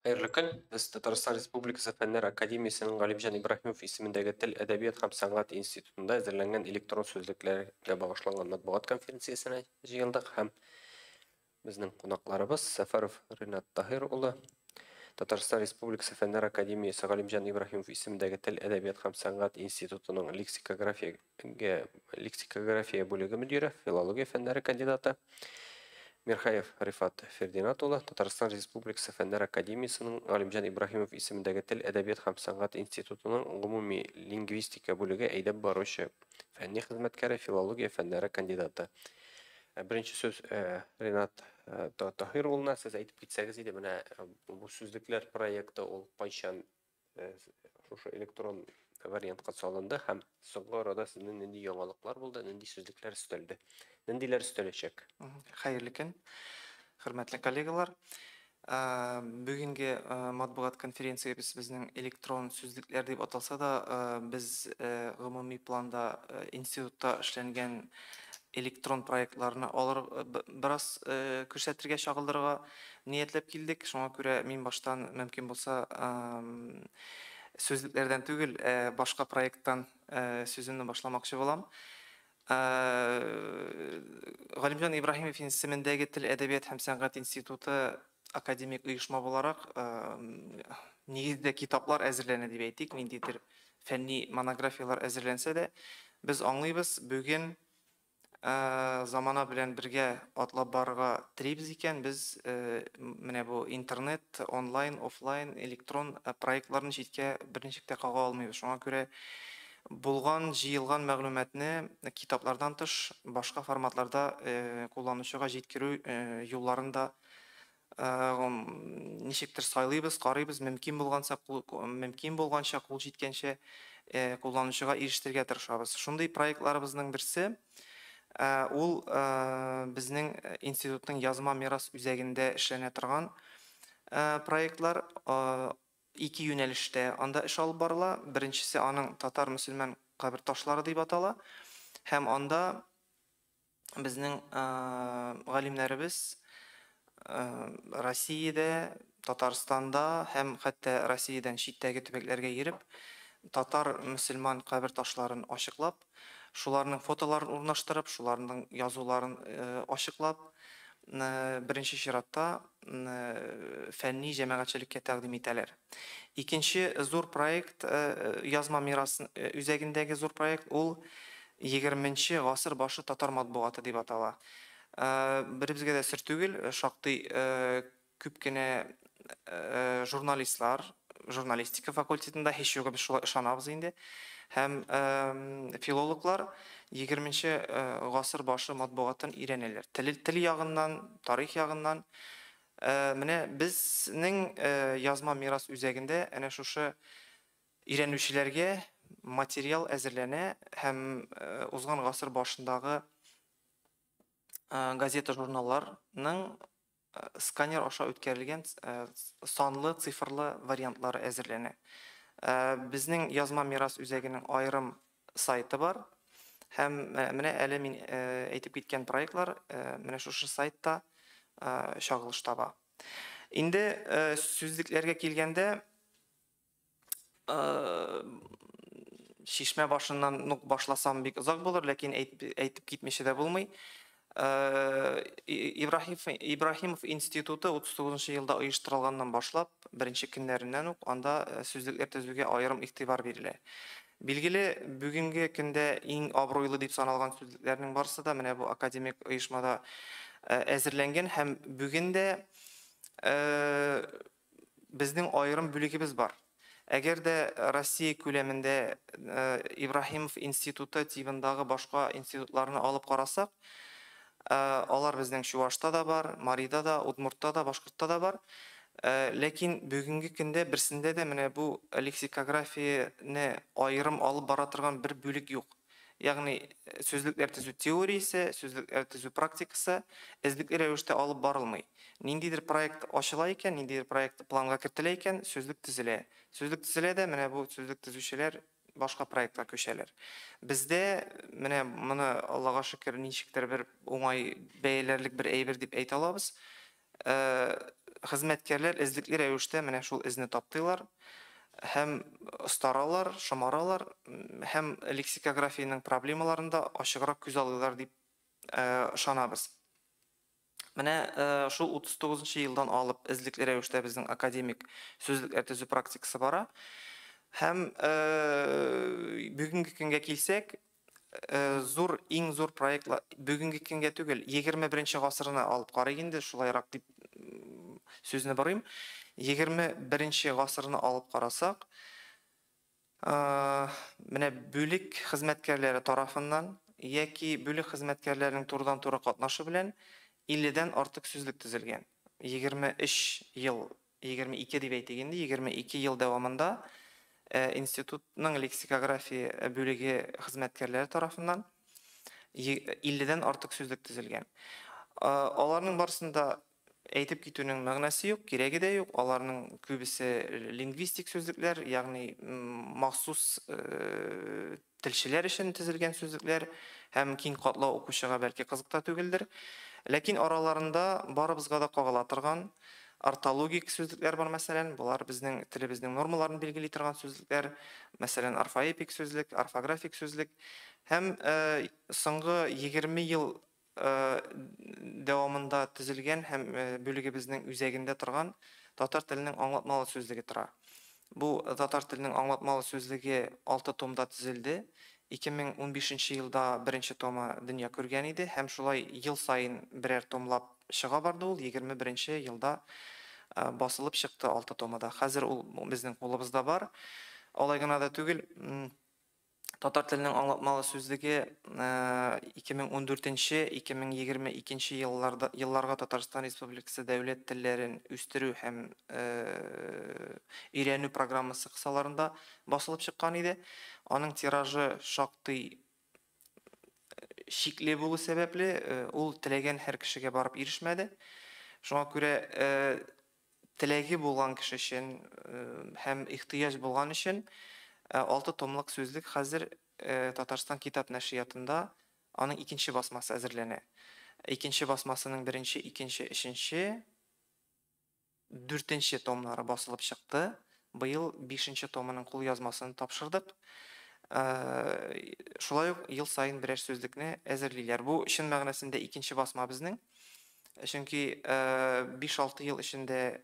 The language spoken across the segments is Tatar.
Hayırlı gün. Biz Tatarstan Respublikası Fenler Akademiyası'nın Galimcan İbrahimov ismindeki Dil, Edebiyat hem Sanat İnstitutunda hazırlanan elektron sözlüklerle bağışlanan matbuat konferensiyasına jıyıldık. Hem bizning qonaqlarimiz Safarov Rinat Tahir ulu, Tatarstan Respublikası Fenler Akademiyası Galimcan İbrahimov ismindeki Dil, Edebiyat hem Sanat İnstitutunun leksikografiya bölügi müdürü, filologiya fenleri kandidatı. Mirhayev Rifat Ferdinat ulu, Tatarstan Respublikası Fenler Akademiyası'nın Galimcan İbrahimov ismindeki Dil, Edebiyat hem Sanat İnstitutunun umumi lingvistika bölügi eydep barışı fenni hizmetkari, filologiya fenleri kandidatı. Birinci söz Rinat Tahir uluna siz aytып кетсәгез иде, менә бу сүзлекләр проекты ул кайчан шушы электрон вариантка салынды һәм соңгы арада сезнең нинди яңалыклар булды, нинди сүзлекләр өстәлде, ниндиләр өстәләчәк? Xayrlı gün, hürmetli kollegalar. Bugünkü matbuat konferensiyası bizning elektron sözlükler deb atalsa da, biz umumiy planda institutda işlengen elektron proyektlarını alır biraz күрсәтергә чагылдырырга ниятләп килдек. Шуңа күрә мин баштан мөмкин булса sözlüklerden түгел, башка проекттан сүземне башламакчы булам. Галимҗан Ибраһимов исемендәге Тел, Әдәбият һәм сәнгать институты академик оешма буларак нигездә китаплар әзерләнә дип әйтик, ниндидер фәнни монографиялар әзерләнсә дә, без аңлыйбыз, бүген замана белән бергә атлап барырга телибез икән, без менә бу интернет, онлайн, офлайн, электрон проектларны читкә берничек тә кага алмыйбыз. Шуңа күрә булган, җыелган мәгълүматны китаплардан тыш башка форматларда кулланучыга җиткерү юлларын да ничектер сайлыйбыз, карыйбыз, мөмкин булганча кул җиткәнчә кулланучыга ирештергә тырышабыз. Шундый проектларыбызның берсе ул безнең институтның язма мирас үзәгендә эшләнә торган проектлар iki юнәлештә анда эш алып барыла. Беренчесе аның татар-мөселман кабер ташлары дип атала. Һәм анда безнең галимнәребез Россиядә, Татарстанда һәм хәтта Россиядән читтәге төбәкләргә йөреп, татар-мөселман кабер ташларын ачыклап, шуларның фотоларын урнаштырып, шуларның язуларын ачыклап, беренче чиратта фәнни җәмәгатьчелеккә тәкъдим итәләр. Икенче зур проект, язма мирасы үзәгендәге зур проект, ул 20нче гасыр башы татар матбугаты дип атала. Беребезгә дә сер түгел, шактый күп кенә журналистлар, журналистика факультетында һич югы без шулай ышанабыз инде. Һәм филологлар 20нче гасыр башы матбугатын өйрәнәләр. Тел ягыннан, тарих ягыннан. Менә безнең язма мирас үзәгендә әнә шушы өйрәнүчеләргә материал әзерләнә һәм узган гасыр башындагы газета журналларның сканер аша үткәрелгән санлы, цифрлы вариантлары әзерләнә. Безнең язма мирас үзәгенең аерым сайты бар. Һәм менә әле мин әйтеп киткән проектлар менә шушы сайтта чагылыш таба. Инде сүзлекләргә килгәндә шишмә башыннан башласам бик озак булыр, ләкин әйтеп китмичә дә булмый. Ибраһимов институты 39 елда оештырылганнан башлап, беренче көннәреннән үк анда сүзлекләр төзүгә аерым игътибар бирелә. Билгеле, бүгенге көндә иң абруйлы дип саналган сүзлекләрнең барысы да менә бу академик оешмада әзерләнгән һәм бүген дә безнең аерым бүлегебез бар. Әгәр дә Россия күләмендә Ибраһимов институты тибындагы башка институтларны алып карасак, алар безнең Чувашта да бар, Марида да, Удмуртта да, Башкортта да бар. Ләкин бүгенге көндә берсендә дә менә бу лексикографияне аерым алып бара торган бер бүлек юк. Ягъни сүзлекләр төзү теориясе, сүзлекләр төзү практикасы эзлекле рәвештә алып барылмый. Ниндидер проект ачыла икән, ниндидер проект планга кертелә икән, сүзлек төзелә. Сүзлек төзелә дә менә бу сүзлек төзүчеләр башка проектка күчәләр. Бездә менә моны Аллага шөкер ничектер бер уңай бәяләрлек бер әйбер дип әйтә алабыз. хезмәткәрләр эзлекле рәвештә менә шул эзне таптылар. Һәм остаралар, шомаралар, һәм лексикографияның проблемаларында ачыграк күз алыйлар дип ышанабыз. Менә шул 39-нчы елдан алып эзлекле рәвештә безнең академик сүзлекләр төзү практикасы бара. Һәм бүгенге көнгә килсәк, иң зур проектлар бүгенге көнгә түгел, 21-нче гасырны алып карыйк инде, шулайрак дип сүзне барыйм. 21-нче гасырны алып карасак, менә бүлек хезмәткәрләре тарафыннан яки бүлек хезмәткәрләренең турыдан-туры катнашы белән 50-дән артык сүзлек төзелгән. 23 ел, 22 дип әйтик инде, 22 ел дәвамында институтның лексикография бүлеге хезмәткәрләре тарафыннан 50-дән артык сүзлек төзелгән. Аларның барысында әйтеп китүнең мәгънәсе юк, кирәге дә юк. Аларның күбесе лингвистик сүзлекләр, ягъни махсус телчеләр өчен төзелгән сүзлекләр һәм киң катлау укучыга бәлки кызык та түгелдер. Ләкин араларында барыбызга да кагыла торган ортологик сүзлекләр бар, мәсәлән, булар безнең телебезнең нормаларын билгели торган сүзлекләр, мәсәлән, орфоэпик сүзлек, орфографик сүзлек һәм соңгы 20 ел дәвамында төзелгән һәм бүлегебезнең үзәгендә торган татар теленең аңлатмалы сүзлеге тора. Бу татар теленең аңлатмалы сүзлеге 6 томда төзелде. 2015 елда беренче тома дөнья күргән иде һәм шулай ел сайын берәр томлап чыга барды ул. 21 елда басылып чыкты 6 томада. Хәзер ул безнең кулыбызда бар. Алай гына да түгел, татар теленең аңлатмалы сүзлеге 2014-2022 елларга Татарстан Республикасы дәүләт телләрен үстерү һәм өйрәнү программасы кысаларында басылып чыккан иде. Аның тиражы шактый шикле булу сәбәпле, ул теләгән һәр кешегә барып ирешмәде. Шуңа күрә теләге булган кеше өчен һәм ихтыяҗ булган өчен 6 томлык сүзлек хәзер Татарстан китап нәшриятында аның 2нче басмасы әзерләнә. 2нче басмасының 1нче, 2нче, 3нче, 4нче томнары басылып чыкты. Быел 5нче томының кул язмасын тапшырдык. Шулай ук ел сайын берәр сүзлекне әзерлиләр. Бу чын мәгънәсендә 2нче басма безнең. Чөнки 5-6 ел эчендә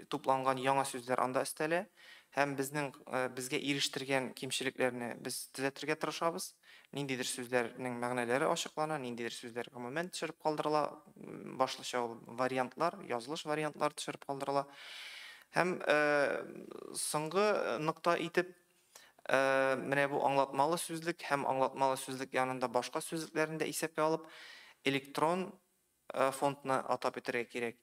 тупланган яңа сүзләр анда өстәлә. Һәм безгә ирештергән кимчелекләрне без төзәтергә тырышабыз. Ниндидер сүзләрнең мәгънәләре ачыклана, ниндидер сүзләр гомумән төшереп калдырыла, башлыча вариантлар, язылыш вариантлар төшереп калдырыла. Һәм соңгы нокта итеп менә бу аңлатмалы сүзлек һәм аңлатмалы сүзлек янында башка сүзлекләрне дә исәпкә алып электрон фондны атап үтәргә кирәк.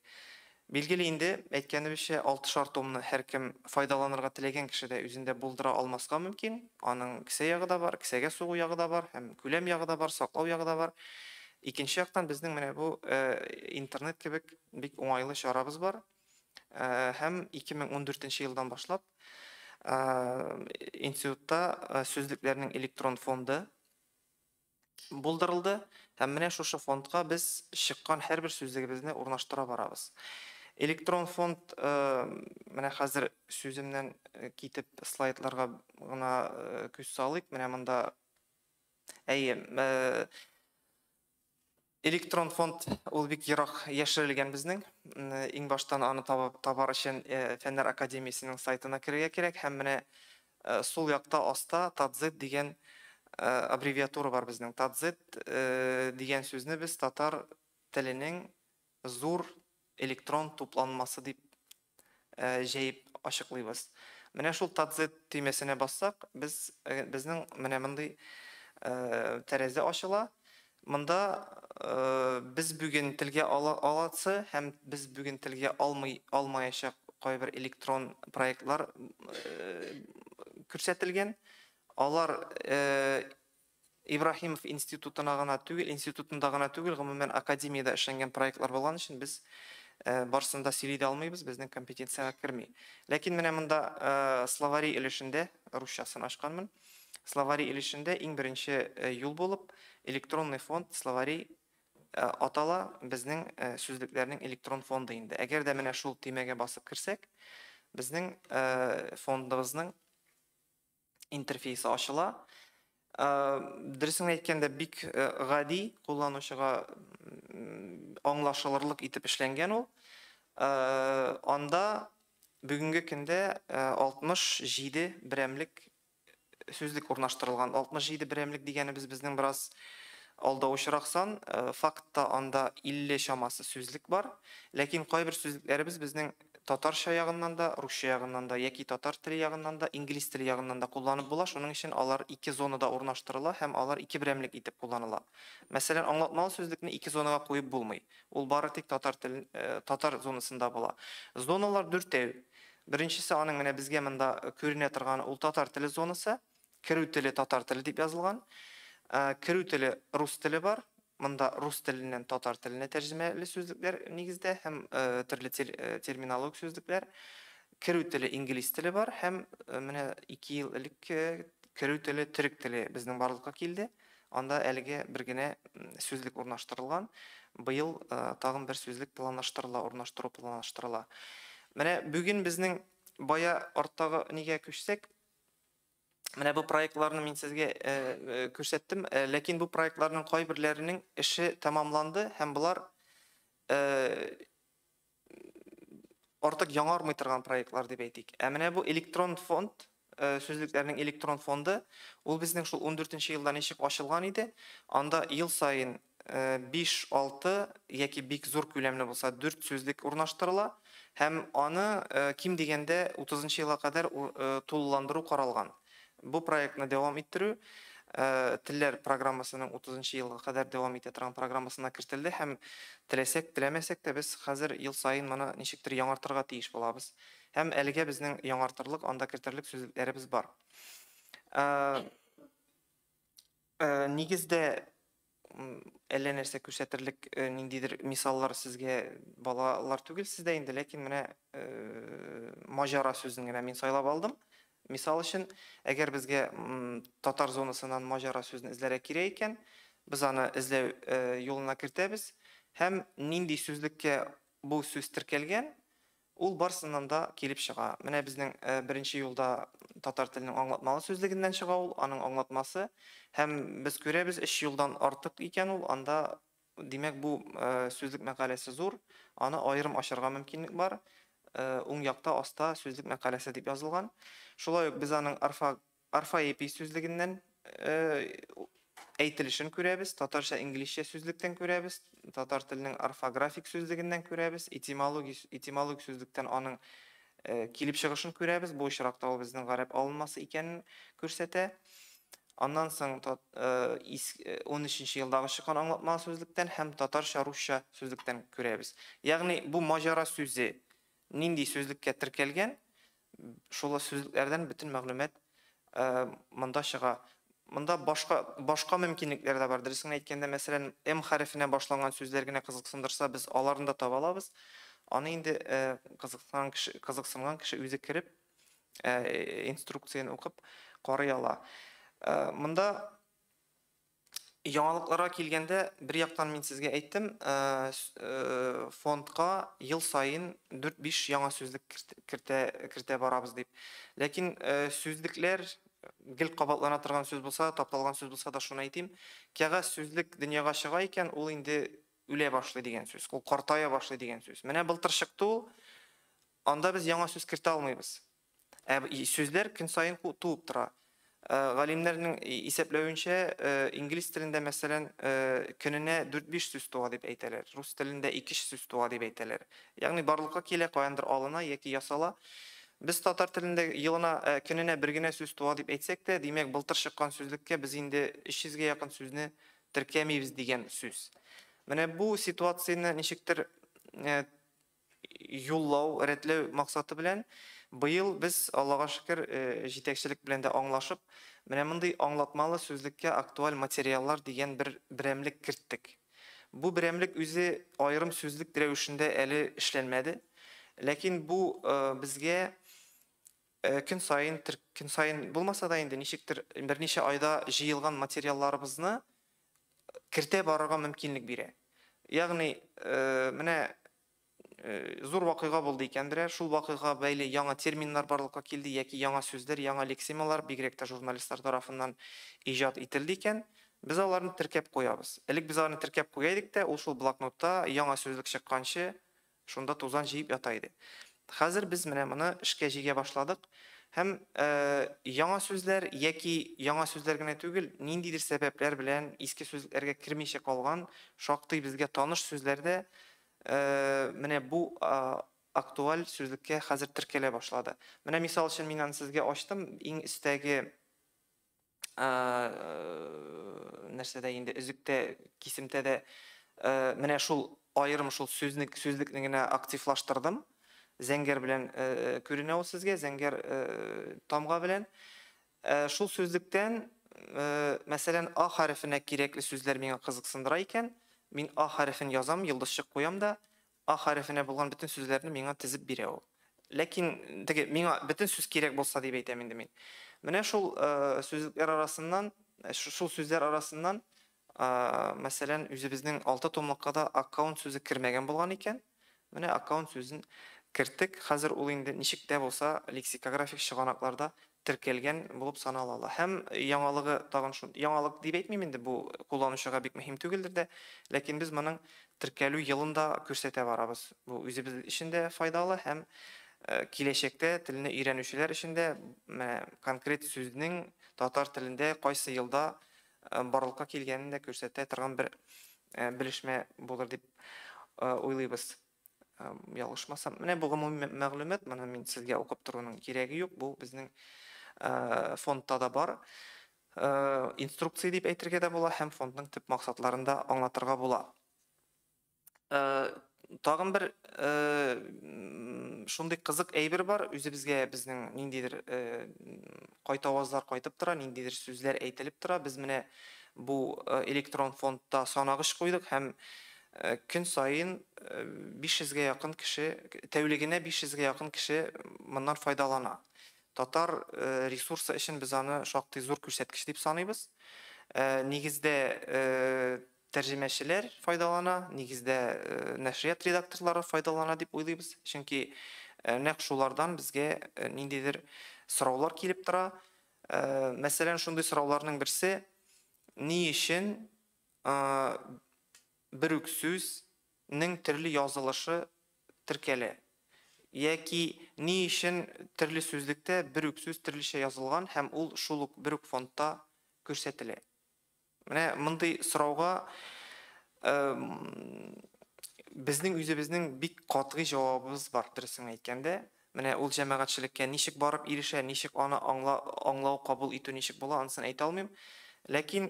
Билгеле инде, әйткәнебезчә, 6 томны һәркем файдаланырга теләгән кеше дә үзендә булдыра алмаска мөмкин. Аның кесә ягы да бар, кесәгә сугу ягы да бар, һәм күләм ягы да бар, саклау ягы да бар. Икенче яктан безнең менә бу интернет кебек бик уңайлы чарабыз бар. Һәм 2014 елдан башлап институтта сүзлекләрнең электрон фонды булдырылды. Һәм менә шушы фондка без чыккан һәрбер сүзлегебезне урнаштыра барабыз. Электрон фонд менә хәзер сүземнән китеп слайдларга гына күз салыйк. Менә монда электрон фонд ул бик ерак яшерелгән безнең. Иң баштан аны табар өчен Фәннәр академиясенең сайтына кирергә кирәк. Һәм менә сул якта аста TATZ дигән аббревиатура бар безнең. TATZ дигән сүзне без татар теленең зур электрон тупланмасы дип җәеп ачыклыйбыз. Менә шул TATZ төймәсенә бассак, безнең менә мондый тәрәзә ачыла. Монда без бүген телгә аласы һәм без бүген телгә алмаячак кайбер электрон проектлар күрсәтелгән. Алар Ибрахимов институтында гына түгел, гомумән академиядә эшләнгән проектлар булган өчен без барсында сөйли алмыйбыз, безнең компетенциягә керми. Ләкин менә монда словари өлешендә, русчасын ачканмын. Словари өлешендә иң беренче юл булып электронный фонд словари атала безнең сүзлекләрнең электрон фонды инде. Әгәр дә менә шул темәгә басып кирсәк, безнең фондыбызның интерфейсы ачыла. Дөресен әйткәндә бик гади, кулланучыга аңлашылырлык итеп эшләнгән ул. Анда бүгенге көндә 67 берәмлек сүзлек урнаштырылган. 67 берәмлек дигәнебез безнең бераз алдавычрак сан. Фактта анда 50 шамасы сүзлек бар. Ләкин кайбер сүзлекләребез безнең татарча ягыннан да, русча ягыннан да, яки татар теле ягыннан да, инглиз теле ягыннан да кулланып була. Шуның өчен алар 2 зонада урнаштырыла һәм алар 2 берәмлек итеп кулланыла. Мәсәлән, аңлатмалы сүзлекне 2 зонага куеп булмый. Ул бары тик татар зонасында була. Зоналар 4. Беренчесе аның менә безгә монда күренә торган ул татар теле зонасы, кирү теле татар теле дип язылган. Кирү теле рус теле бар. Монда рус теленнән татар теленә тәрҗемәле сүзлекләр нигездә һәм төрле терминологик сүзлекләр. Кирү теле инглиз теле бар һәм менә 2 ел элек кирү теле төрек теле безнең барлыкка килде. Анда әлегә бер генә сүзлек урнаштырылган. Быел тагын бер сүзлек планлаштырыла, урнаштырыла. Менә бүген безнең бая арттагы нигә күчсәк, менә бу проектларны мин сезгә күрсәттем, ләкин бу проектларның кайберләренең эше тәмамланды һәм булар артык яңармый торган проектлар дип әйтик. Менә бу электрон фонд, сүзлекләрнең электрон фонды, ул безнең шул 14нче елда ничек ачылган иде. Анда ел сайын 5-6 яки бик зур күләмле булса 4 сүзлек урнаштырыла һәм аны ким дигәндә 30нчы елга кадәр тулыландыру каралган. Бу проектны дәвам иттерү телләр программасының 30нчы елга кадәр дәвам итә торган программасына кертелде һәм теләсәк, теләмәсәк тә без хәзер ел сайын моны ничектер яңартырга тиеш булабыз. Һәм әлегә безнең яңартырлык, анда кертерлек сүзлекләребез бар. Нигездә әллә нәрсә күрсәтерлек ниндидер мисаллар сезгә балалар түгел сездә инде, ләкин менә маҗара сүзен генә мин сайлап алдым. Мисал өчен, әгәр безгә татар зонасыннан маҗара сүзен эзләргә кирәк икән, без аны эзләү юлына кертәбез һәм нинди сүзлеккә бу сүз теркәлгән, ул барсыннан да килеп чыга. Менә безнең беренче юлда татар теленең аңлатмалы сүзлегеннән чыга ул, аның аңлатмасы һәм без күрәбез 3 юлдан артык икән ул, анда димәк бу сүзлек мәкаләсе зур, аны аерым ачарга мөмкинлек бар. Уң якта аста сүзлек мәкаләсе дип язылган. Шулай ук без аның орфоэпий сүзлегеннән әйтелешен күрәбез, татарча инглизчә сүзлектән күрәбез, татар теленең орфографик сүзлегеннән күрәбез, этимологик сүзлектән аның килеп чыгышын күрәбез. Бу очракта ул безнең гарәп алынмасы икәнен күрсәтә. Аннан соң 13нче елдагы чыккан аңлатма сүзлектән һәм татарча, русча сүзлектән күрәбез. Ягъни бу маҗара сүзе нинди сүзлеккә теркәлгән, шул сүзлекләрдән бөтен мәгълүмат монда чыга. Монда башка мөмкинлекләр дә бар. Дөресен әйткәндә, мәсәлән, М хәрефенә башланган сүзләр генә кызыксындырса, без аларны да таба алабыз. Аны инде кызыксынган кеше үзе кирип, инструкцияны укып карый ала. Монда яңалыкларга килгәндә, бер яктан мин сезгә әйттем, фондка ел сайын 4-5 яңа сүзлек кертә барабыз дип. Ләкин сүзлекләр гел кабатлана торган сүз булса, тапталган сүз булса да шуны әйтим, кәгазь сүзлек дөньяга чыга икән, ул инде үлә башлый дигән сүз, ул картая башлый дигән сүз. Менә былтыр чыкты ул, анда без яңа сүз кертә алмыйбыз. Сүзләр көн сайын туып тора. Галимнәрнең исәпләвенчә, инглиз телендә мәсәлән, көненә 4-5 сүз туа дип әйтәләр. Рус телендә 2 сүз туа дип әйтәләр. Ягъни барлыкка килә, каяндыр алына яки ясала. Без татар телендә елына көненә бер генә сүз туа дип әйтсәк тә, димәк былтыр чыккан сүзлеккә без инде 300гә якын сүзне теркәмибез дигән сүз. Менә бу ситуацияны ничектер юллау, рәтләү максаты белән быел без, Аллага шөкер, җитәкчелек белән дә аңлашып, менә мондый аңлатмалы сүзлеккә актуаль материаллар дигән бер берәмлек керттек. Бу берәмлек үзе аерым сүзлек рәвешендә әле эшләнмәде, ләкин бу безгә көн сайын булмаса да инде ничектер берничә айда җыелган материалларыбызны кертә барырга мөмкинлек бирә. Ягъни, менә зур вакыйга булды икәндер, шул вакыйга бәйле яңа терминнар барлыкка килде, яки яңа сүзләр, яңа лексемалар бигрәк тә журналистлар тарафыннан иҗат ителде икән. Без аларны теркәп куябыз. Элек без аларны теркәп куяйдык та, ул шул блокнотта яңа сүзлек чыкканчы шунда тузан җыеп ята иде. Хәзер без менә моны эшкә җигә башладык. Һәм яңа сүзләр яки яңа сүзләр генә түгел, ниндидер сәбәпләр белән иске сүзләргә кирмичә калган, шактый безгә таныш сүзләрдә менә бу актуаль сүзлеккә хәзер теркәлә башлады. Менә мисал өчен мин аны сезгә ачтым, иң истәге нәрсәдә инде үзектә кисемтәдә менә шул аерым шул сүзлекне генә активлаштырдым. Зәңгәр белән күренә ул сезгә, зәңгәр тамга белән. Шул сүзлектән мәсәлән А хәрефенә кирәкле сүзләр миңа кызыксындыра икән. Мин А хәрефен язам, йолдызчык куям да, А хәрефенә булган бөтен сүзләрне миңа тизеп бирә ул. Ләкин теге миңа бөтен сүз кирәк булса дип әйтәм инде мин. Менә шул сүзлекләр арасыннан, шул сүзләр арасыннан мәсәлән үзебезнең 6 томлыкка да аккаунт сүзе кирмәгән булган икән. Менә аккаунт сүзен кертик. Хәзер ул инде ничек тә булса лексикографик чыганакларда теркәлгән булып санала. Һәм яңалыгы тагын шул. Яңалык дип әйтмим инде, бу кулланучыга бик мөһим түгелдер дә, ләкин без моның теркәлү елын да күрсәтә барабыз. Бу үзебез өчен дә файдалы һәм киләчәктә телне өйрәнүчеләр өчен дә конкрет сүзнең татар телендә кайсы елда барлыкка килгәнен дә күрсәтә торган бер белешмә булыр дип уйлыйбыз. Ялгышмасам. Менә бу гомуми мәгълүмат, моны мин сезгә укып торуның кирәге юк. Бу безнең фондта да бар. Инструкция дип әйтергә дә була һәм фондның төп максатларын да аңлатырга була. Тагын бер шундый кызык әйбер бар. Үзебезгә безнең ниндидер кайта авазлар кайтып тора, ниндидер сүзләр әйтелеп тора. Без менә бу электрон фондта санагыч куйдык һәм көн сайын 500-гә якын кеше, тәүлегенә 500-гә якын кеше моннан файдалана. Татар ресурсы өчен без аны шактый зур күрсәткеч дип саныйбыз. Нигездә тәрҗемәчеләр файдалана, нигездә нәшрият редакторлары файдалана дип уйлыйбыз. Чөнки нәкъ шулардан безгә ниндидер сораулар килеп тора. Мәсәлән, шундый сорауларның берсе: ни өчен бер үк сүзнең төрле язылышы теркәлә? Яки ни өчен төрле сүзлектә бер үк сүз төрлечә язылган һәм ул шул ук бер үк фондта күрсәтелә? Менә мондый сорауга безнең үзебезнең бик катгый җавабыбыз бар, дөресен әйткәндә. Менә ул җәмәгатьчелеккә ничек барып ирешә, ничек аны аңлау, кабул итү ничек була, анысын әйтә алмыйм. Ләкин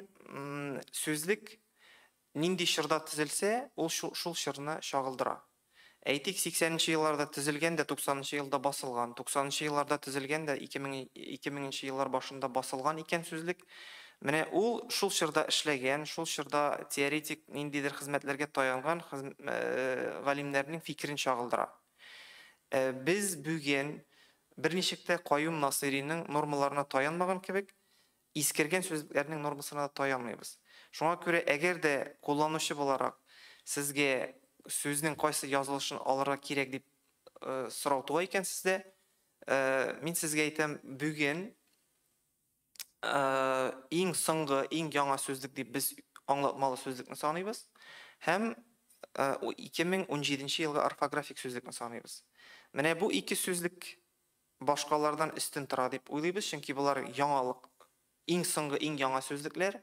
сүзлек нинди чорда төзелсә, ул шул чорны чагылдыра. Әйтик, 80-нче елларда төзелгән дә 90-нчы елда басылган, 90-нчы елларда төзелгән дә 2000-нче еллар башында басылган икән сүзлек. Менә ул шул чорда эшләгән, шул чорда теоретик ниндидер хезмәтләргә таянган галимнәрнең фикерен чагылдыра. Без бүген берничек тә Каюм Насыйриның нормаларына таянмаган кебек, искергән сүзлекләрнең нормасына да таянмыйбыз. Шуңа күрә, әгәр дә кулланучы буларак сезгә сүзнең кайсы язылышын алырга кирәк дип сорау туа икән сездә, мин сезгә әйтәм, бүген иң соңгы, иң яңа сүзлек дип без аңлатмалы сүзлекне саныйбыз һәм 2017 елга орфографик сүзлекне саныйбыз. Менә бу ике сүзлек башкалардан өстен тора дип уйлыйбыз, чөнки булар яңалык, иң соңгы, иң яңа сүзлекләр.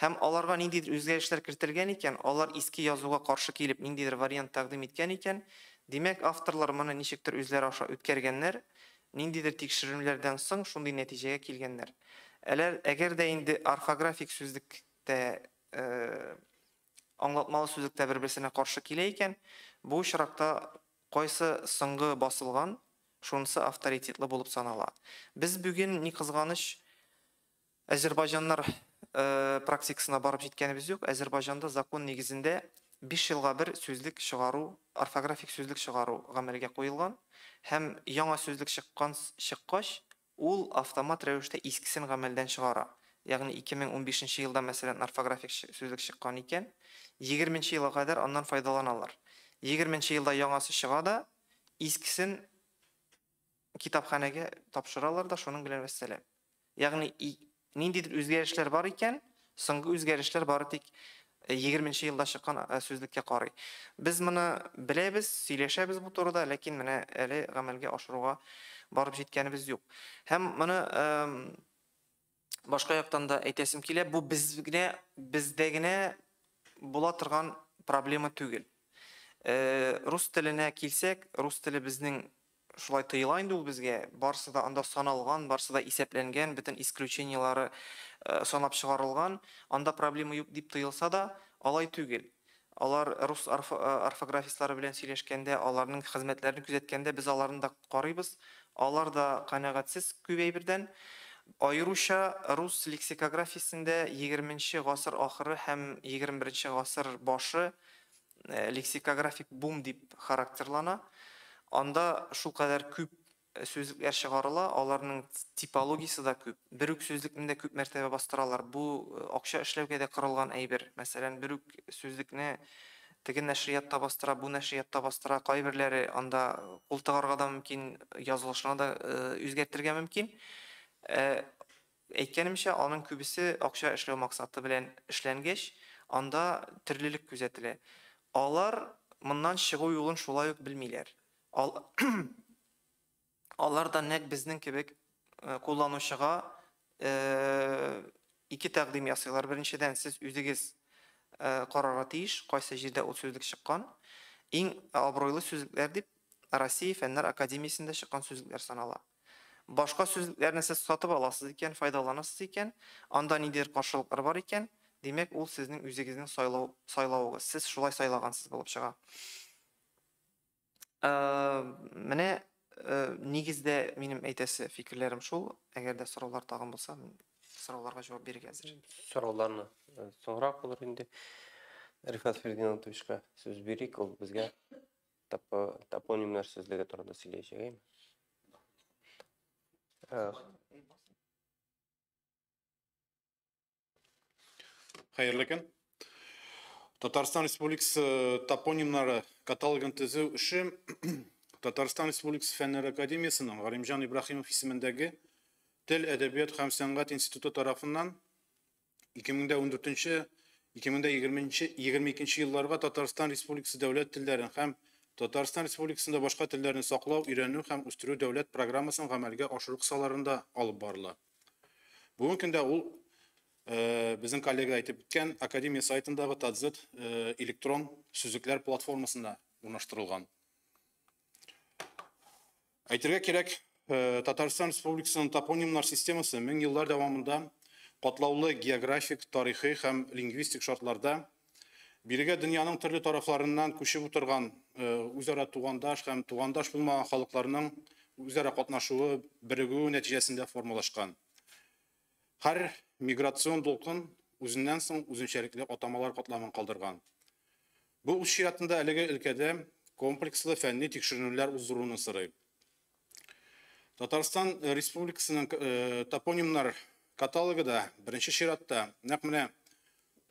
Һәм аларга ниндидер үзгәрешләр кертелгән икән, алар иске язуга каршы килеп ниндидер вариант тәкъдим иткән икән, димәк авторлар моны ничектер үзләре аша үткәргәннәр, ниндидер тикшеренүләрдән соң шундый нәтиҗәгә килгәннәр. Әгәр дә инде орфографик сүзлектә аңлатмалы сүзлектә бер-берсенә каршы килә икән, бу очракта кайсы соңгы басылган, шунысы авторитетлы булып санала. Без бүген ни кызганыч, Азәрбайҗаннар практикасына барып җиткәнебез юк. Азәрбайҗанда закон нигезендә 5 елга бер сүзлек чыгару, орфографик сүзлек чыгару гамәлгә куелган һәм яңа сүзлек чыккач, ул автомат рәвештә искесен гамәлдән чыгара. Ягъни 2015 елда мәсәлән орфографик сүзлек чыккан икән, 20 елга кадәр аннан файдаланалар. 20 елда яңасы чыга да, искисен китапханәгә тапшыралар да шуның белән вәссәлам. Ягъни ниндидер үзгәрешләр бар икән, соңгы үзгәрешләр бары тик 20 елда чыккан сүзлеккә карый. Без моны беләбез, сөйләшәбез бу турыда, ләкин менә әле гамәлгә ашыруга барып җиткәнебез юк. Һәм моны башка яктан да әйтәсем килә, бу бездә генә була торган проблема түгел. Рус теленә килсәк, рус теле безнең шулай тыйыла инде ул безгә, барсы да анда саналган, барсы да исәпләнгән, бөтен исключениялары санап чыгарылган, анда проблема юк дип тыелса да, алай түгел. Алар рус орфографистлары белән сөйләшкәндә, аларның хезмәтләрен күзәткәндә без аларны да карыйбыз. Алар да канәгатьсез күп әйбердән. Аеруча рус лексикографиясендә 20 гасыр ахыры һәм 21 гасыр башы лексикографик бум дип характерлана. Анда шул кадәр күп сүзлекләр чыгарыла, аларның типологиясе да күп. Бер үк сүзлекне дә күп мәртәбә бастыралар. Бу акча эшләүгә дә корылган әйбер. Мәсәлән, бер үк сүзлекне теге нәшриятта бастыра, бу нәшриятта бастыра, кайберләре анда култыгарга да мөмкин, язылышына да үзгәртергә мөмкин. Әйткәнемчә, аның күбесе акча эшләү максаты белән эшләнгәч, анда төрлелек күзәтелә. Алар моннан чыгу юлын шулай ук белмиләр. Алар да нәк безнең кебек кулланучыга ике тәкъдим ясыйлар. Беренчедән, сез үзегез карарга тиеш, кайсы җирдә ул сүзлек чыккан. Иң абруйлы сүзлекләр дип Россия Фәннәр Академиясендә чыккан сүзлекләр санала. Башка сүзлекләрне сез сатып аласыз икән, файдаланасыз икән, анда нидер каршылыклар бар икән, димәк, ул сезнең үзегезнең сайлауыгыз. Сез шулай сайлагансыз булып чыга. Менә нигездә минем әйтәсе фикерләрем шул. Әгәр дә сораулар тагын булса, сорауларга җавап бирергә әзер. Сорауларны соңрак булыр инде. Рифат Фердинандовичка сүз бирик, ул безгә топонимнар сүзлеге турында сөйләячәк. Hayırlı gün. Татарстан Республикасы топонимнары каталогын төзү эше Татарстан Республикасы Фәннәр Академиясының Галимҗан Ибраһимов исемендәге Тел, әдәбият һәм сәнгать институты тарафыннан 2014-2022 елларга Татарстан Республикасы дәүләт телләрен һәм Татарстан Республикасында башка телләрне саклау, өйрәнү һәм үстерү дәүләт программасын гамәлгә ашыру кысаларында алып барыла. Бүген көндә ул безнең коллега әйтеп үткән Академия сайтындагы Тадзет электрон сүзлекләр платформасында урнаштырылган. Әйтергә кирәк, Татарстан Республикасының топонимнар системасы 1000 еллар дәвамында катлаулы географик, тарихи һәм лингвистик шартларда бирегә дөньяның төрле тарафларыннан күчеп утырган үзара тугандаш һәм тугандаш булмаган халыкларның үзара катнашуы, бирегү нәтиҗәсендә формалашкан. Һәр миграцион дулкын үзеннән соң үзенчәлекле атамалар катламын калдырган. Бу үз чиратында әлеге өлкәдә комплекслы фәнни тикшеренүләр уздыруны сорый. Татарстан Республикасының топонимнар каталогы да беренче чиратта нәкъ менә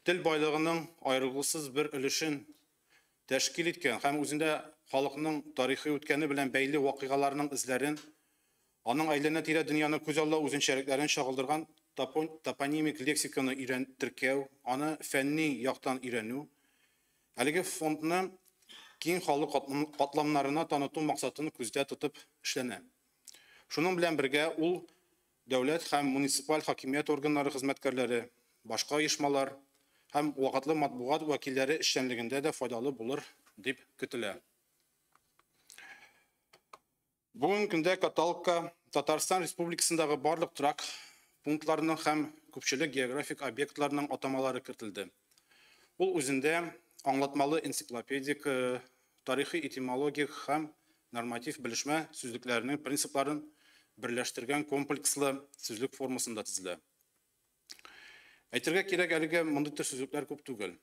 тел байлыгының аерылгысыз бер өлешен тәшкил иткән һәм үзендә халыкның тарихи үткәне белән бәйле вакыйгаларның эзләрен, аның әйләнә-тирә дөньяны күз алдында үзенчәлекләрен чагылдырган топонимик лексиканы теркәү, аны фәнни яктан өйрәнү, әлеге фондны киң халык катламнарына таныту максатын күздә тотып эшләнә. Шуның белән бергә ул дәүләт һәм муниципаль хакимият органнары хезмәткәрләре, башка оешмалар һәм вакытлы матбугат вәкилләре эшчәнлегендә дә файдалы булыр дип көтелә. Бүген көндә каталогка Татарстан Республикасындагы барлык торак пунктларның һәм күпчелек географик объектларның атамалары кертелде. Ул үзендә аңлатмалы энциклопедик, тарихи этимологик һәм норматив белешмә сүзлекләренең принципларын берләштергән комплекслы сүзлек формасында төзелә. Әйтергә кирәк, әлегә мондый төр сүзлекләр күп түгел.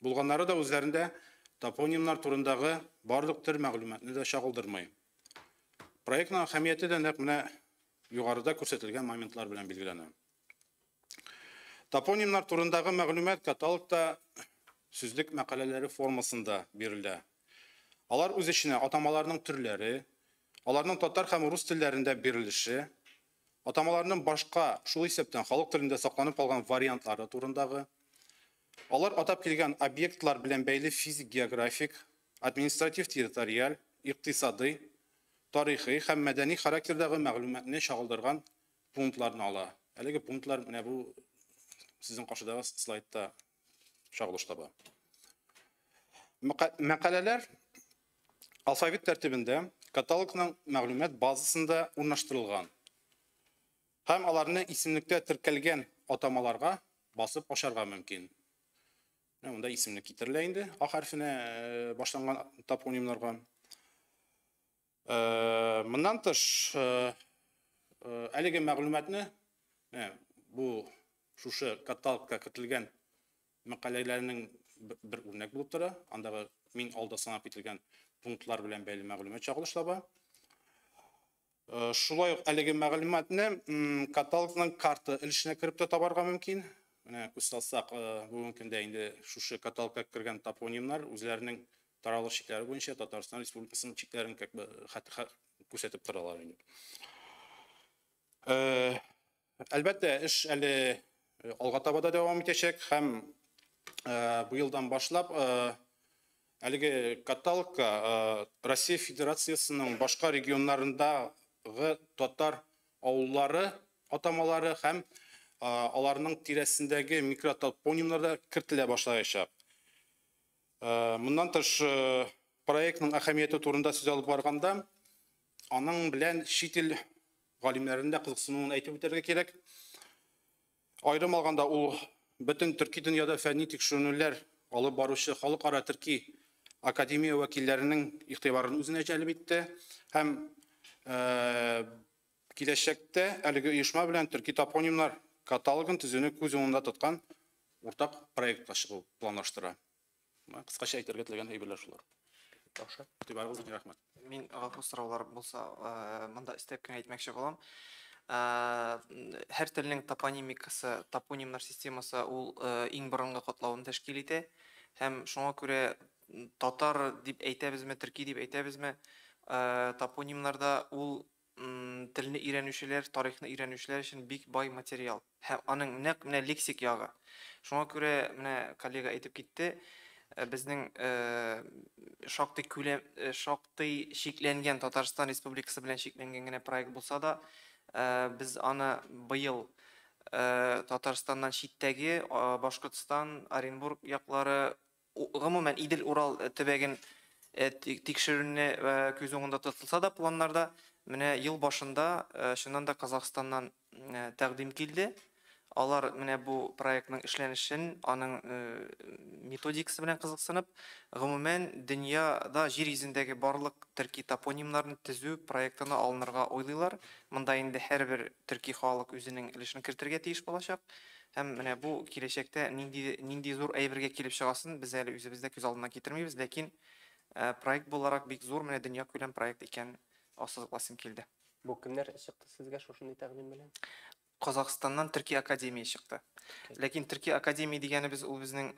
Булганнары да үзләрендә топонимнар турындагы барлык төр мәгълүматны да чагылдырмый. Проектның әһәмияте дә нәкъ менә югарыда күрсәтелгән моментлар белән билгеләнә. Топонимнар турындагы мәгълүмат каталогта сүзлек мәкаләләре формасында бирелә. Алар үз эченә атамаларның төрләре, аларның татар һәм рус телләрендә бирелеше, атамаларның башка шул исәптән халык телендә сакланып калган вариантлары турындагы, алар атап килгән объектлар белән бәйле физик, географик, административ территориаль, икътисади, тарихи һәм мәдәни характердагы мәгълүматны чагылдырган пунктларны ала. Әлеге пунктлар менә бу сезнең каршыдагы слайдта чагылыш таба. Мәкаләләр алфавит тәртибендә каталогның мәгълүмат базасында урнаштырылган һәм аларны исемлектә теркәлгән атамаларга басып ачарга мөмкин. Монда исемлек китерелә инде А хәрфенә башланган топонимнарга. Моннан тыш әлеге мәгълүматны бу шушы каталогка кертелгән мәкаләләрнең бер үрнәк булып тора. Андагы мин алда санап кителгән пунктлар белән бәйле мәгълүмат чагылыш таба. Шулай ук әлеге мәгълүматны каталогның карта өлешенә кереп тә табарга мөмкин. Менә күз салсак, бүгенге көндә инде шушы каталогка кергән топонимнар үзләренең таралыш чикләре буенча Татарстан Республикасының чикләрен күрсәтеп торалар инде. Әлбәттә, эш әле алга таба да дәвам итәчәк һәм бу елдан башлап әлеге каталогка Россия Федерациясының башка регионнарындагы татар авыллары атамалары һәм аларның тирәсендәге микротопонимнар да кертелә башлаячак. Моннан тыш проектның әһәмияте турында сүз алып барганда, аның белән чит ил галимнәрендә кызыксынуын әйтеп үтәргә кирәк. Айрым алганда ул бөтен төрки дөньяда фәнни тикшеренүләр алып баручы халыкара төрки академия вәкилләренең игътибарын үзенә җәлеп итте һәм киләчәктә әлеге оешма белән төрки топонимнар каталогын төзүне күз уңында тоткан уртак проектка чыгу планлаштыра. Кыскача әйтергә теләгән әйберләр шулар. Яхшы. Игътибарыгыз өчен рәхмәт. Мин гафу сораулар булса, монда истәп кенә әйтмәкче булам. Һәр телнең топонимикасы, топонимнар системасы ул иң борынгы катлавын тәшкил итә һәм шуңа күрә татар дип әйтәбезме, төрки дип әйтәбезме, топонимнарда ул телне өйрәнүчеләр, тарихны өйрәнүчеләр өчен бик бай материал. Һәм аның нәкъ менә лексик ягы. Шуңа күрә менә коллега әйтеп китте, безнең шактый шикләнгән Татарстан Республикасы белән шикләнгән генә проект булса да, без аны быел Татарстаннан читтәге Башкортстан, Оренбург яклары, гомумән Идел, Урал төбәген тикшерүне күз уңында тотылса да планнарда, менә ел башында шуннан да Казакъстаннан тәкъдим килде. Алар менә бу проектның эшләнешен, аның методикасы белән кызыксынып, гомумән дөньяда җир йөзендәге барлык төрки топонимнарны төзү проектына алынырга уйлыйлар. Монда инде һәрбер төрки халык үзенең өлешен кертергә тиеш булачак. Һәм менә бу киләчәктә нинди зур әйбергә килеп чыгасын без әле үзебездә күз алдына китермибез, ләкин проект буларак бик зур менә дөнья күләм проект икән ассызыкласым килде. Бу кемнәр чыкты сезгә шушындай тәкъдим белән? Казакъстаннан Төрки академия чыкты. Ләкин Төрки академия дигәнебез ул безнең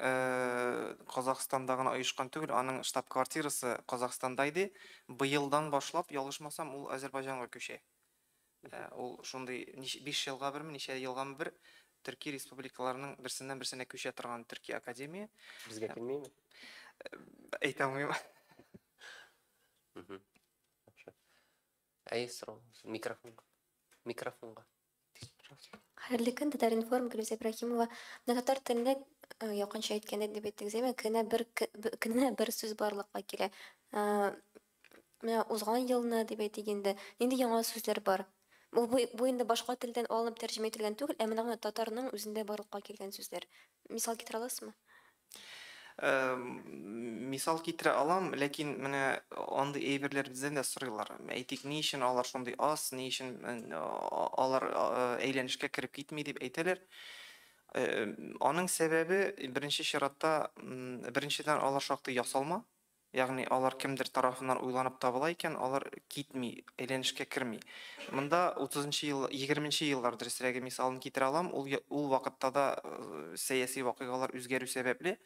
Казакъстанда гына оешкан түгел, аның штаб-квартирасы Казакъстанда иде. Быелдан башлап, ялгышмасам, ул Азәрбайҗанга күчә. Ул шундый 5 елга берме, ничә елга бер Төрки республикаларының берсеннән берсенә күчә торган Төрки академия. Безгә килмәйме? Әйтә алмыйм. Әй, сорау. Микрофонга. Хәерле көн, Татар информ Гөлүзә Ибраһимова. Менә татар телендә якынча әйткәндә дип әйттегезме, кенә бер сүз барлыкка килә. Менә узган елны дип әйтик инде, нинди яңа сүзләр бар? Бу инде башка телдән алынып тәрҗемә ителгән түгел, ә менә татарның үзендә барлыкка килгән сүзләр. Мисал китерә аласызмы? Мисал китерә алам, ләкин менә андый әйберләр бездән дә сорыйлар. Әйтик, ни өчен алар шундый аз, ни өчен алар әйләнешкә кереп китми дип әйтәләр. Аның сәбәбе беренче чиратта, беренчедән алар шактый ясалма, ягъни алар кемдер тарафынан уйланып табыла икән, алар китми, әйләнешкә керми. Монда 30-нчы ел, 20-нчы еллар дөресрәге мисалын китерә алам. Ул вакытта да сәяси вакыйгалар үзгәрү сәбәпле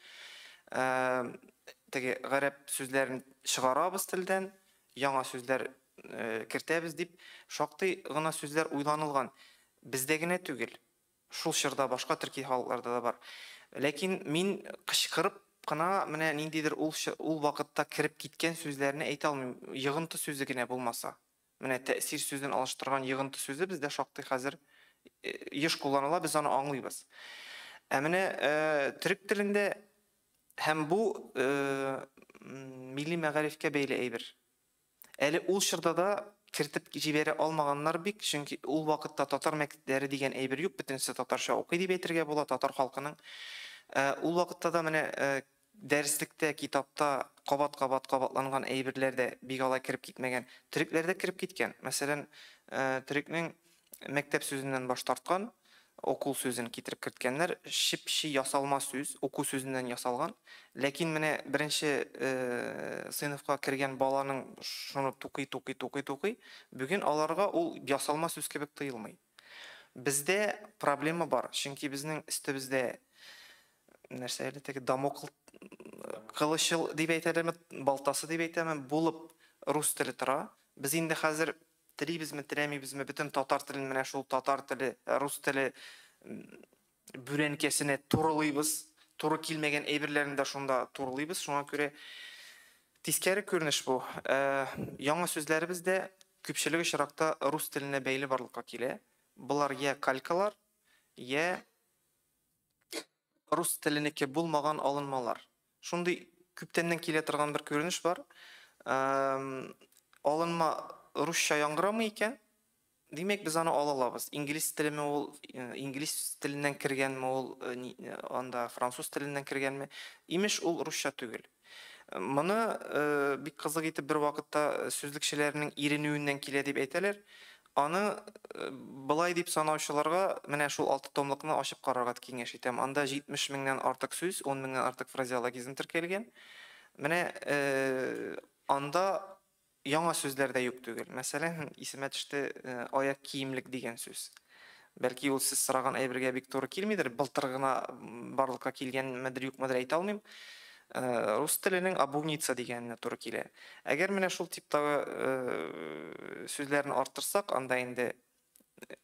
теге гарәп сүзләрен чыгарабыз телдән, яңа сүзләр кертәбез дип шактый гына сүзләр уйланылган. Бездә генә түгел. Шул чорда башка төрки халыкларда да бар. Ләкин мин кычкырып кына менә ниндидер ул вакытта кирип киткән сүзләрне әйтә алмыйм. Йыгынты сүзе генә булмаса. Менә тәэсир сүзен алыштырган йыгынты сүзе бездә шактый хәзер еш кулланыла, без аны аңлыйбыз. Ә менә төрек телендә һәм бу милли мәгарифкә бәйле әйбер. Әле ул чорда да кертеп җибәрә алмаганнар бик, чөнки ул вакытта татар мәктәпләре дигән әйбер юк, бөтенсе татарча укый дип әйтергә була татар халкының. Ул вакытта да менә дәреслектә, китапта кабатланган әйберләр дә бик алай кирип китмәгән. Төрекләр дә кирип киткән. Мәсәлән, төрекнең мәктәп сүзеннән баш тарткан, окул сүзен китереп керткәннәр, шипши ясалма сүз, оку сүзеннән ясалган. Ләкин менә беренче сыйныфка кергән баланың шуны тукый, бүген аларга ул ясалма сүз кебек тыелмый. Бездә проблема бар, чөнки безнең өстебездә нәрсә әле теге дамокл кылычыл дип әйтәләрме, балтасы дип әйтәме, булып рус теле тора. Без инде хәзер телибезме, теләмибезме, бөтен татар телен менә шул татар теле, рус теле бүрәнкәсенә турылыйбыз. Туры килмәгән әйберләрне дә шунда турылыйбыз. Шуңа күрә тискәре күренеш бу. Яңа сүзләребез дә күпчелеге чиракта рус теленә бәйле барлыкка килә. Булар я калькалар, я рус теленеке булмаган алынмалар. Шундый күптәннән килә торган бер күренеш бар. Алынма русча яңгырамый икән. Димәк, без аны алалабыз. Инглиз телеме ул, инглиз теленнән кергәнме ул, анда француз теленнән кергәнме? Имеш ул русча түгел. Моны бик кызык итеп бер вакытта сүзлекчеләрнең иренүеннән килә дип әйтәләр. Аны былай дип санаучыларга менә шул 6 томлыкны ачып карарга киңәш итәм. Анда 70 меңнән артык сүз, 10 меңнән артык фразеологизм теркәлгән. Менә анда яңа сүзләр дә юк түгел. Мәсәлән, исемә төште аяк киемлек дигән сүз. Бәлки ул сез сораган әйбергә бик туры килмидер, былтыр гына барлыкка килгәнмедер, юкмыдыр әйтә алмыйм. Рус теленең обувница дигәнне туры килә. Әгәр менә шул типтагы сүзләрне арттырсак, анда инде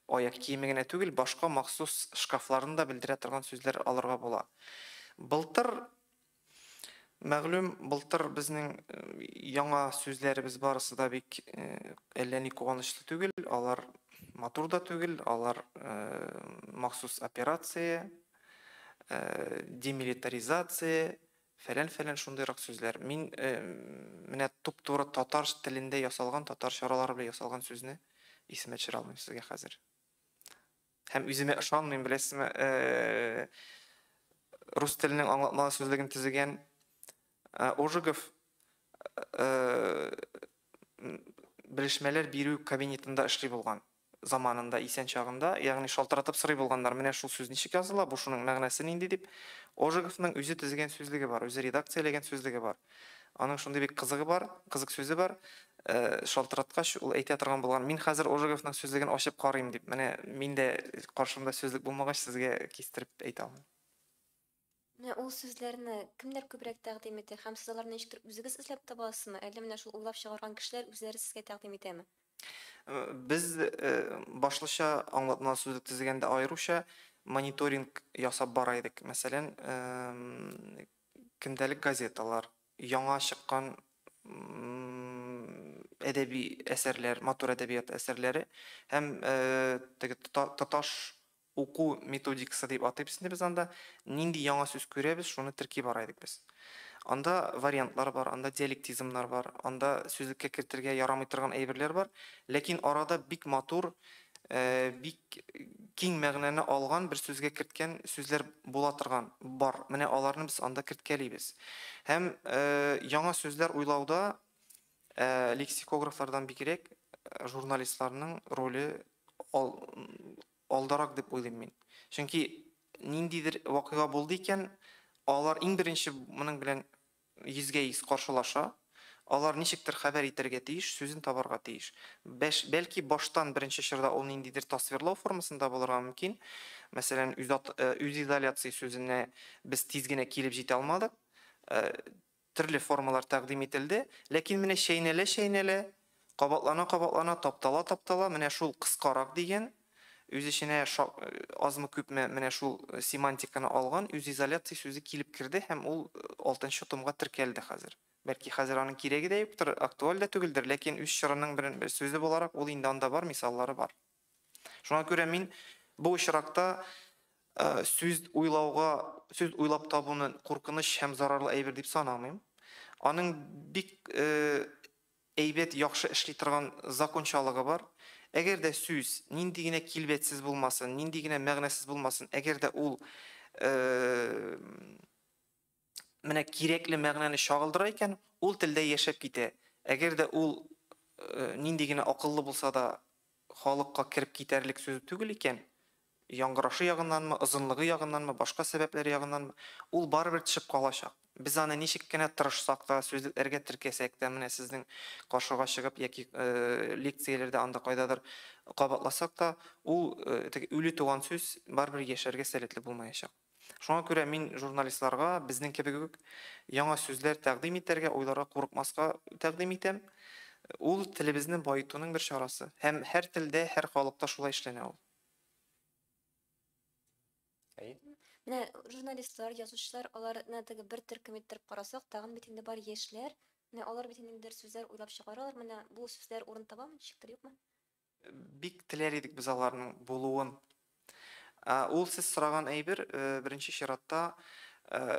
аяк киеме генә түгел, башка махсус шкафларында белдерә торган сүзләр алырга була. Былтыр мәгълүм, былтыр безнең яңа сүзләребез барысы да бик әллә ни куанычлы түгел, алар матур да түгел, алар махсус операция, демилитаризация, фәлән шундыйрак сүзләр. Мин менә туп-туры татар телендә ясалган, татар чаралары белән ясалган сүзне исемә төшерә алмыйм сезгә хәзер. Һәм үземә ышанмыйм, беләсезме, рус теленең аңлатма сүзлеген төзегән Ожегов белешмәләр бирү кабинетында эшли булган заманында, исән чагында, ягъни шалтыратып сорый булганнар, менә шул сүз ничек языла, бу шуның мәгънәсе нинди дип. Ожеговның үзе төзегән сүзлеге бар, үзе редакцияләгән сүзлеге бар. Аның шундый бик кызыгы бар, кызык сүзе бар. Шалтыраткач ул әйтә торган булган. Мин хәзер Ожеговның сүзлеген ачып карыйм дип. Менә мин дә каршымда сүзлек булмагач сезгә кистереп әйтә алмыйм. Менә ул сүзләрне кемнәр күбрәк тәкъдим итә һәм сез аларны ничектер үзегез эзләп табасызмы? Әллә менә шул уйлап чыгарган кешеләр үзләре сезгә тәкъдим итәме? Без башлыча аңлатма сүзлек төзегәндә аеруча мониторинг ясап бара идек. Мәсәлән, көндәлек газеталар, яңа чыккан әдәби әсәрләр, матур әдәбият әсәрләре һәм тоташ уку методикасы дип атыйбыз без анда нинди яңа сүз күрәбез, шуны терки бара идек без. Анда вариантлар бар, анда диалектизмнар бар, анда сүзлеккә кертергә ярамый торган әйберләр бар, ләкин арада бик матур, бик киң мәгънәне алган бер сүзгә керткән сүзләр була торган бар. Менә аларны без анда керткәлибез. Һәм яңа сүзләр уйлауда лексикографлардан бигрәк журналистларның роле алдарак дип уйлыйм мин. Чөнки ниндидер вакыйга булды икән, алар иң беренче моның белән 100% каршылаша, Алар ничектер хәбәр итәргә тиеш, сүзен табарга тиеш. Бәлки баштан беренче чорда ул ниндидер тасвирлау формасында булырга мөмкин. Мәсәлән, үз изоляция сүзенә без тиз генә килеп җитә алмадык. Төрле формалар тәкъдим ителде, ләкин менә шәйнәлә, кабатлана, таптала, менә шул кыскарак дигән үз içine азмы күпме менә шул семантиканы алган үз изоляция сүзе килеп кирде һәм ул 6нчы томга теркәлде хәзер. Бәлки хәзер аның кирәге дә юктыр, актуаль да түгелдер, ләкин үз чорының бер сүзе буларак ул инде анда бар, мисаллары бар. Шуңа күрә мин бу очракта сүз уйлап табуны куркыныч һәм зарарлы әйбер дип санамыйм. Аның бик әйбәт яхшы эшли торган закончалыгы бар. Әгәр дә сүз нинди генә килбәтсез булмасын, нинди генә мәгънәсез булмасын, әгәр дә ул менә кирәкле мәгънәне чагылдыра икән, ул телдә яшәп китә. Әгәр дә ул нинди генә акыллы булса да халыкка кирип китәрлек сүз түгел икән, яңгырашы ягыннанмы, озынлыгы ягыннанмы, башка сәбәпләре ягыннанмы, ул барыбер төшеп калачак. Без аны ничек кенә тырышсак та, сүзлекләргә теркәсәк тә, менә сезнең каршыга чыгып яки лекцияләрдә анда кайдадыр кабатласак та, ул үле туган сүз барыбер яшәргә сәләтле булмаячак. Шуңа күрә мин журналистларга безнең кебек яңа сүзләр тәкъдим итәргә, уйларга курыкмаска тәкъдим итәм. Ул телебезне байытуның бер чарасы. Һәм һәр телдә, һәр халыкта шулай эшләнә ул. Менә журналистлар, язучылар, аларны теге бер төркем иттереп карасак, тагын бит инде бар яшьләр. Менә алар бит инде сүзләр уйлап чыгаралар. Менә бу сүзләр урын табамы, ничектер, юкмы? Бик теләр идек без аларның булуын. Ул сез сораган әйбер беренче чиратта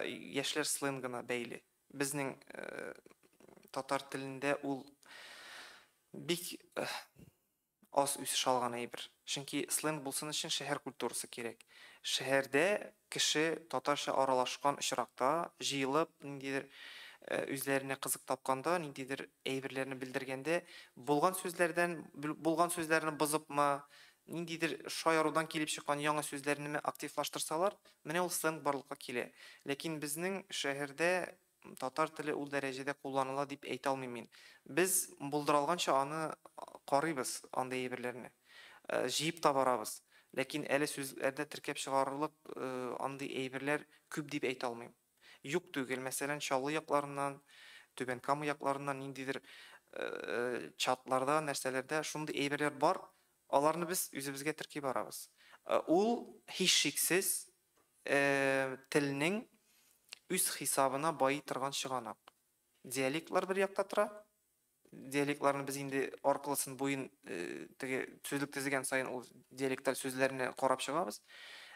яшьләр сленгына бәйле. Безнең татар телендә ул бик аз үсеш алган әйбер. Чөнки сленг булсын өчен шәһәр культурасы кирәк. Шәһәрдә кеше татарча аралашкан очракта җыелып, ниндидер үзләренә кызык тапканда, ниндидер әйберләрне белдергәндә, булган сүзләрне бозыпмы, ниндидер шаярудан килеп чыккан яңа сүзләрне активлаштырсалар, менә ул сленг барлыкка килә. Ләкин безнең шәһәрдә татар теле ул дәрәҗәдә кулланыла дип әйтә алмыйм мин. Без булдыралганча аны карыйбыз, андай әйберләрне. Җыеп та барабыз. Ләкин әле сүзләрдә теркәп чыгарырлык андый әйберләр күп дип әйтә алмыйм. Юк түгел, мәсәлән, Чаллы якларыннан, Түбән Кама якларыннан ниндидер чатларда, нәрсәләрдә шундый әйберләр бар. Аларны без үзебезгә терки барабыз. Ул һичшиксез телнең үз хисабына байый торган чыганак. Диалектлар бер якта тора. Диалектларны без инде аркылысын буен теге сүзлек төзегән сайын ул диалекталь сүзләрне карап чыгабыз.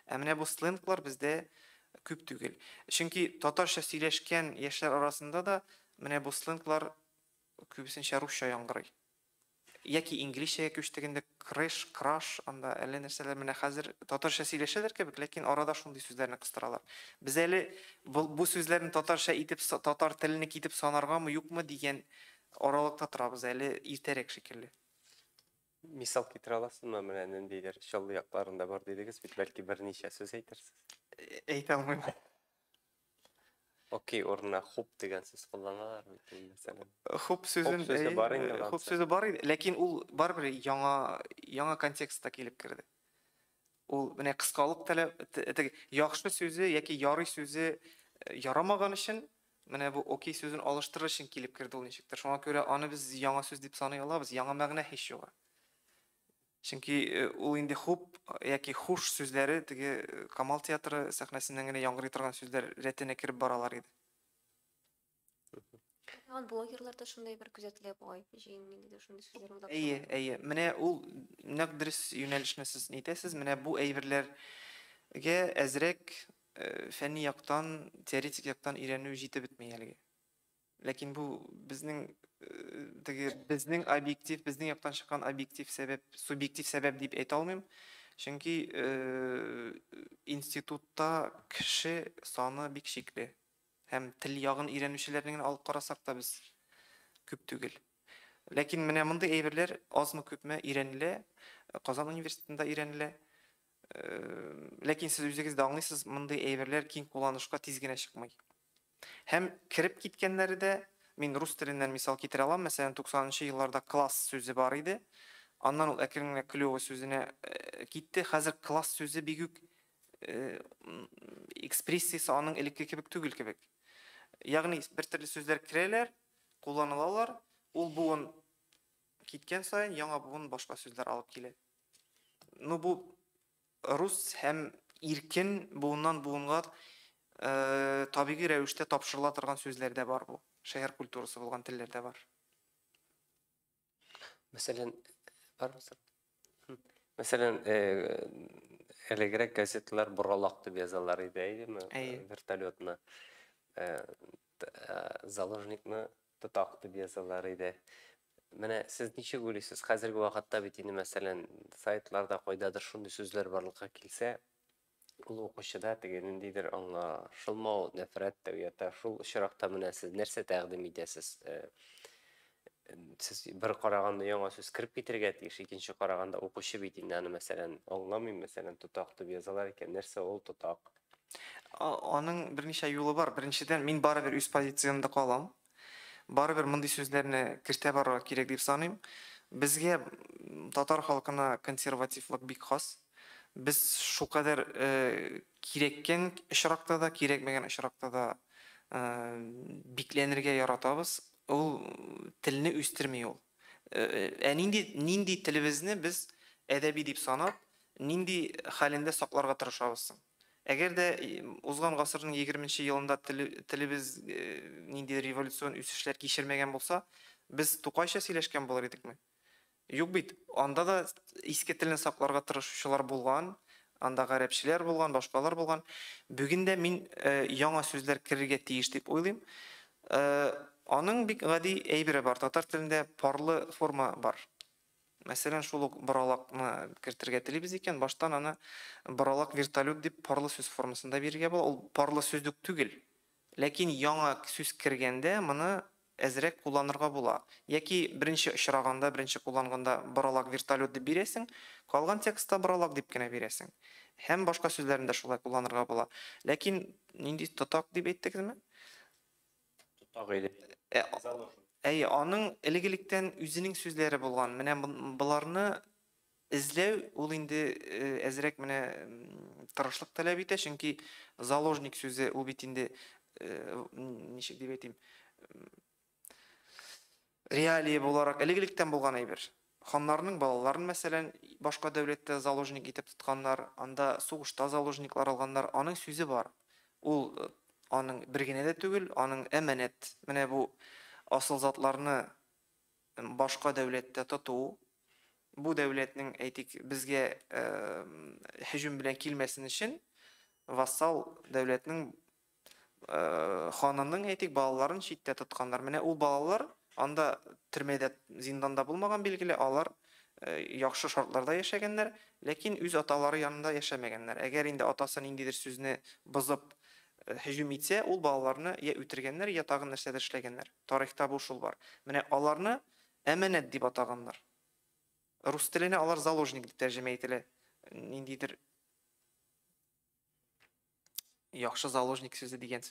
Менә бу сленглар бездә күп түгел. Чөнки татарча сөйләшкән яшьләр арасында да менә бу сленглар күбесенчә русча яңгырый. Яки инглизчәгә күчтегәндә краш, анда әллә нәрсәләр менә хәзер татарча сөйләшәләр кебек, ләкин арада шундый сүзләрне кыстыралар. Без әле бу сүзләрне татарча итеп, татар телене китеп санаргамы, юкмы дигән аралыкта торабыз әле иртәрәк шикелле. Мисал китерә аласызмы, менә ниндидер Чаллы якларында бар дидегез, бит бәлки берничә сүз әйтерсез. Әйтә алмыйм. Окей, орнына хуп дигән сүз кулланалар бит мәсәлән. Хуп сүзе бар иде, ләкин ул барбер яңа контекстта килеп кирде. Ул менә кыскалык таләп, яхшы сүзе яки ярый сүзе ярамаган өчен менә бу окей сүзен алыштырыр өчен килеп кирде ул ничектер. Шуңа күрә аны без яңа сүз дип саный алабыз, яңа мәгънә һич юк. Чөнки ул инде хуп яки хуш сүзләре теге Камал театры сәхнәсеннән генә яңгырый торган сүзләр рәтенә кирип баралар иде. Блогерлар да шундай бер күзәтелә бугай, җыен шундый сүзләр уйлап. Әйе. Менә ул нәкъ дөрес юнәлешне сез әйтәсез. Менә бу әйберләргә әзрәк фәнни яктан, теоретик яктан өйрәнү җитеп бетмәй әлегә. Ләкин бу безнең объектив, безнең яктан чыккан объектив сәбәп, субъектив сәбәп дип әйтә алмыйм. Чөнки институтта кеше саны бик шикле. Һәм тел ягын өйрәнүчеләрне алып карасак та без күп түгел. Ләкин менә мондый әйберләр азмы күпме өйрәнелә, Казан университетында өйрәнелә. Ләкин сез үзегез дә аңлыйсыз, мондый әйберләр киң кулланышка тиз генә чыкмый. Һәм кирип киткәннәре дә Мин рус теленнән мисал китерә алам. Мәсәлән, 90-нчы елларда класс сүзе бар иде. Аннан ул әкрен клёвый сүзенә китте. Хәзер класс сүзе бик үк экспрессиясе аның элекке кебек түгел кебек. Ягъни бер төрле сүзләр керәләр, кулланылалар, ул буын киткән саен яңа буын башка сүзләр алып килә. Ну бу рус һәм иркен буыннан буынга табигый рәвештә тапшырыла торган сүзләр дә бар бу. Шәһәр культурасы булган телләр дә бар. Mesela var mısın? Mesela элегрәк газеталар боралак дип язалар иде, әйдеме? Вертолетны, заложникны тотак дип язалар иде. Менә сез ничек уйлыйсыз? Хәзерге вакытта бит инде мәсәлән сайтларда кайдадыр шундый сүзләр барлыкка килсә, ул укучыда теге ниндидер аңлашылмау, нәфрәт тәүгәтә шул очракта менә сез нәрсә тәкъдим итәсез? Сез бер караганда яңа сүз кирип китергә тиеш, икенче караганда укучы бит инде аны мәсәлән аңламый, мәсәлән тотак дип язалар икән, нәрсә ул тотак? Аның берничә юлы бар. Беренчедән мин барыбер үз позициямда калам. Барыбер мондый сүзләрне кертә барырга кирәк дип саныйм. Безгә татар халкына консервативлык бик хас. Без шулкадәр кирәккән очракта да, кирәкмәгән очракта да бикләнергә яратабыз. Ул телне үстерми ул. Нинди телебезне без әдәби дип санап, нинди хәлендә сакларга тырышабыз. Әгәр дә узган гасырның 20нче елында телебез нинди революцион үсешләр кичермәгән булса, без тукайча сөйләшкән булыр идекме? Юк бит, анда да иске телне сакларга тырышучылар булган, анда гарәпчеләр булган, башкалар булган. Бүген дә мин яңа сүзләр кирергә тиеш дип уйлыйм. Аның бик гади әйбере бар. Татар телендә парлы форма бар. Мәсәлән, шул ук боралакны кертергә телибез икән, баштан аны боралак вертолет дип парлы сүз формасында бирергә була. Ул парлы сүзлек түгел. Ләкин яңа сүз кергәндә моны әзрәк кулланырга була. Яки беренче очраганда, беренче кулланганда боралак вертолет дип бирәсең, калган текстта боралак дип кенә бирәсең. Һәм башка сүзләрендә шулай кулланырга була. Ләкин нинди тотак дип әйттегезме? Тотак иде. Аның элегелектән үзенең сүзләре булган. Менә буларны эзләү ул инде әзрәк менә тырышлык таләп итә, чөнки заложник сүзе ул бит инде ничек дип әйтим, реалия буларак элегелектән булган әйбер. Ханнарның балаларын мәсәлән башка дәүләттә заложник итеп тотканнар, анда сугышта заложниклар алганнар, аның сүзе бар. Ул аның бер генә дә түгел, аның әманәт. Менә бу асыл затларны башка дәүләттә тоту, бу дәүләтнең әйтик безгә һөҗүм белән килмәсен өчен вассал дәүләтнең ханының әйтик балаларын читтә тотканнар. Менә ул балалар анда төрмәдә, зинданда булмаган билгеле, алар яхшы шартларда яшәгәннәр, ләкин үз аталары янында яшәмәгәннәр. Әгәр инде атасы ниндидер сүзне бозып һөҗүм итсә, ул балаларны я үтергәннәр, я тагын нәрсәдер эшләгәннәр. Тарихта бу шул бар. Менә аларны әманәт дип атаганнар. Рус теленә алар заложник дип тәрҗемә ителә. Ниндидер яхшы заложник сүзе дигән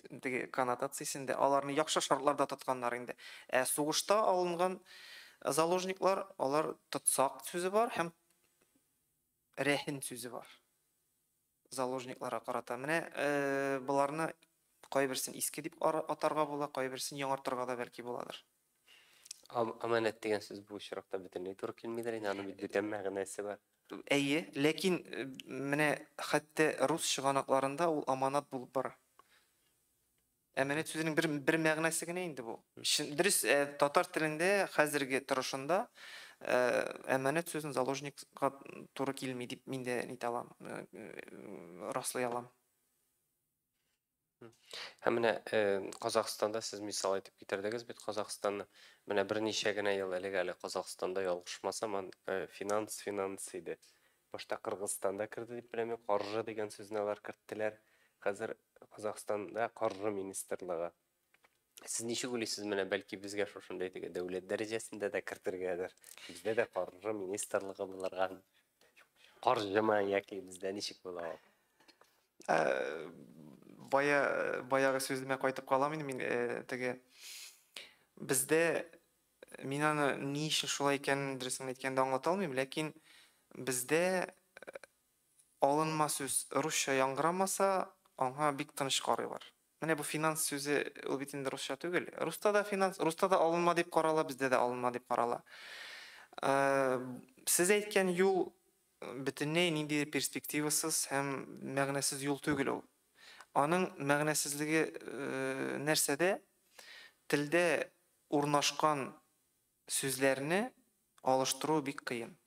коннотациясендә аларны яхшы шартларда тотканнар инде. Сугышта алынган заложниклар, алар тотсак сүзе бар һәм рәхин сүзе бар. Заложникларга карата. Менә буларны кайберсен иске дип атарга була, кайберсен яңартырга да бәлки буладыр. Аманат дигән сүз бу очракта бөтенләй туры килмидер, аны бит бүтән мәгънәсе бар. Әйе, ләкин менә хәтта рус чыганакларында ул аманат булып бара. Әманат сүзенең бер мәгънәсе генә инде бу. Дөрес, татар телендә хәзерге торышында әманат сүзен заложникка туры килми дип мин дә әйтә алам, раслый алам. Һәм менә Казакъстанда сез мисал әйтеп китердегез бит, Казакъстанны менә берничә генә ел элек әле Казакъстанда ялгышмасам, финанс иде. Башта Кыргызстанда кирде дип беләм, каржы дигән сүзне алар керттеләр. Хәзер Казакъстанда каржы министрлыгы. Сез ничек уйлыйсыз, менә бәлки безгә шушындай теге дәүләт дәрәҗәсендә дә кертергәдер. Бездә дә каржы министрлыгы булырга. Каржымы яки бездә ничек була? Баягы сүземә кайтып калам инде мин, теге Бездә мин аны ни өчен шулай икәнен дөресен әйткәндә аңлата алмыйм, ләкин бездә алынма сүз русча яңгырамаса, аңа бик тыныч карыйлар. Менә бу финанс сүзе ул бит инде русча түгел. Руста да финанс, руста да алынма дип карала, бездә дә алынма дип карала. Сез әйткән юл бөтенләй нинди перспективасыз һәм мәгънәсез юл түгел ул. Аның мәгънәсезлеге нәрсәдә? Телдә урнашкан сүзләрне алыштыру бик кыен.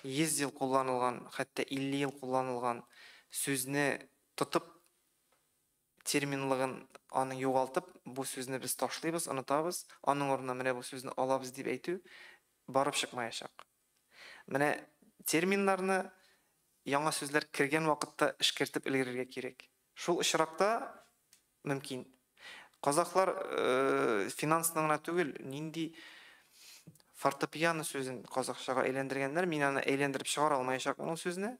100 ел кулланылган, хәтта 50 ел кулланылган сүзне тотып терминлыгын аны югалтып, бу сүзне без ташлыйбыз, онытабыз, аның орнына менә бу сүзне алабыз дип әйтү барып чыкмаячак. Менә терминнарны яңа сүзләр кергән вакытта эшкәртеп өлгерергә кирәк. Шул очракта мөмкин. Казаклар финансның гына түгел, нинди фортепиано сүзен казакчага әйләндергәннәр, мин аны әйләндереп чыгара алмаячакмын ул сүзне.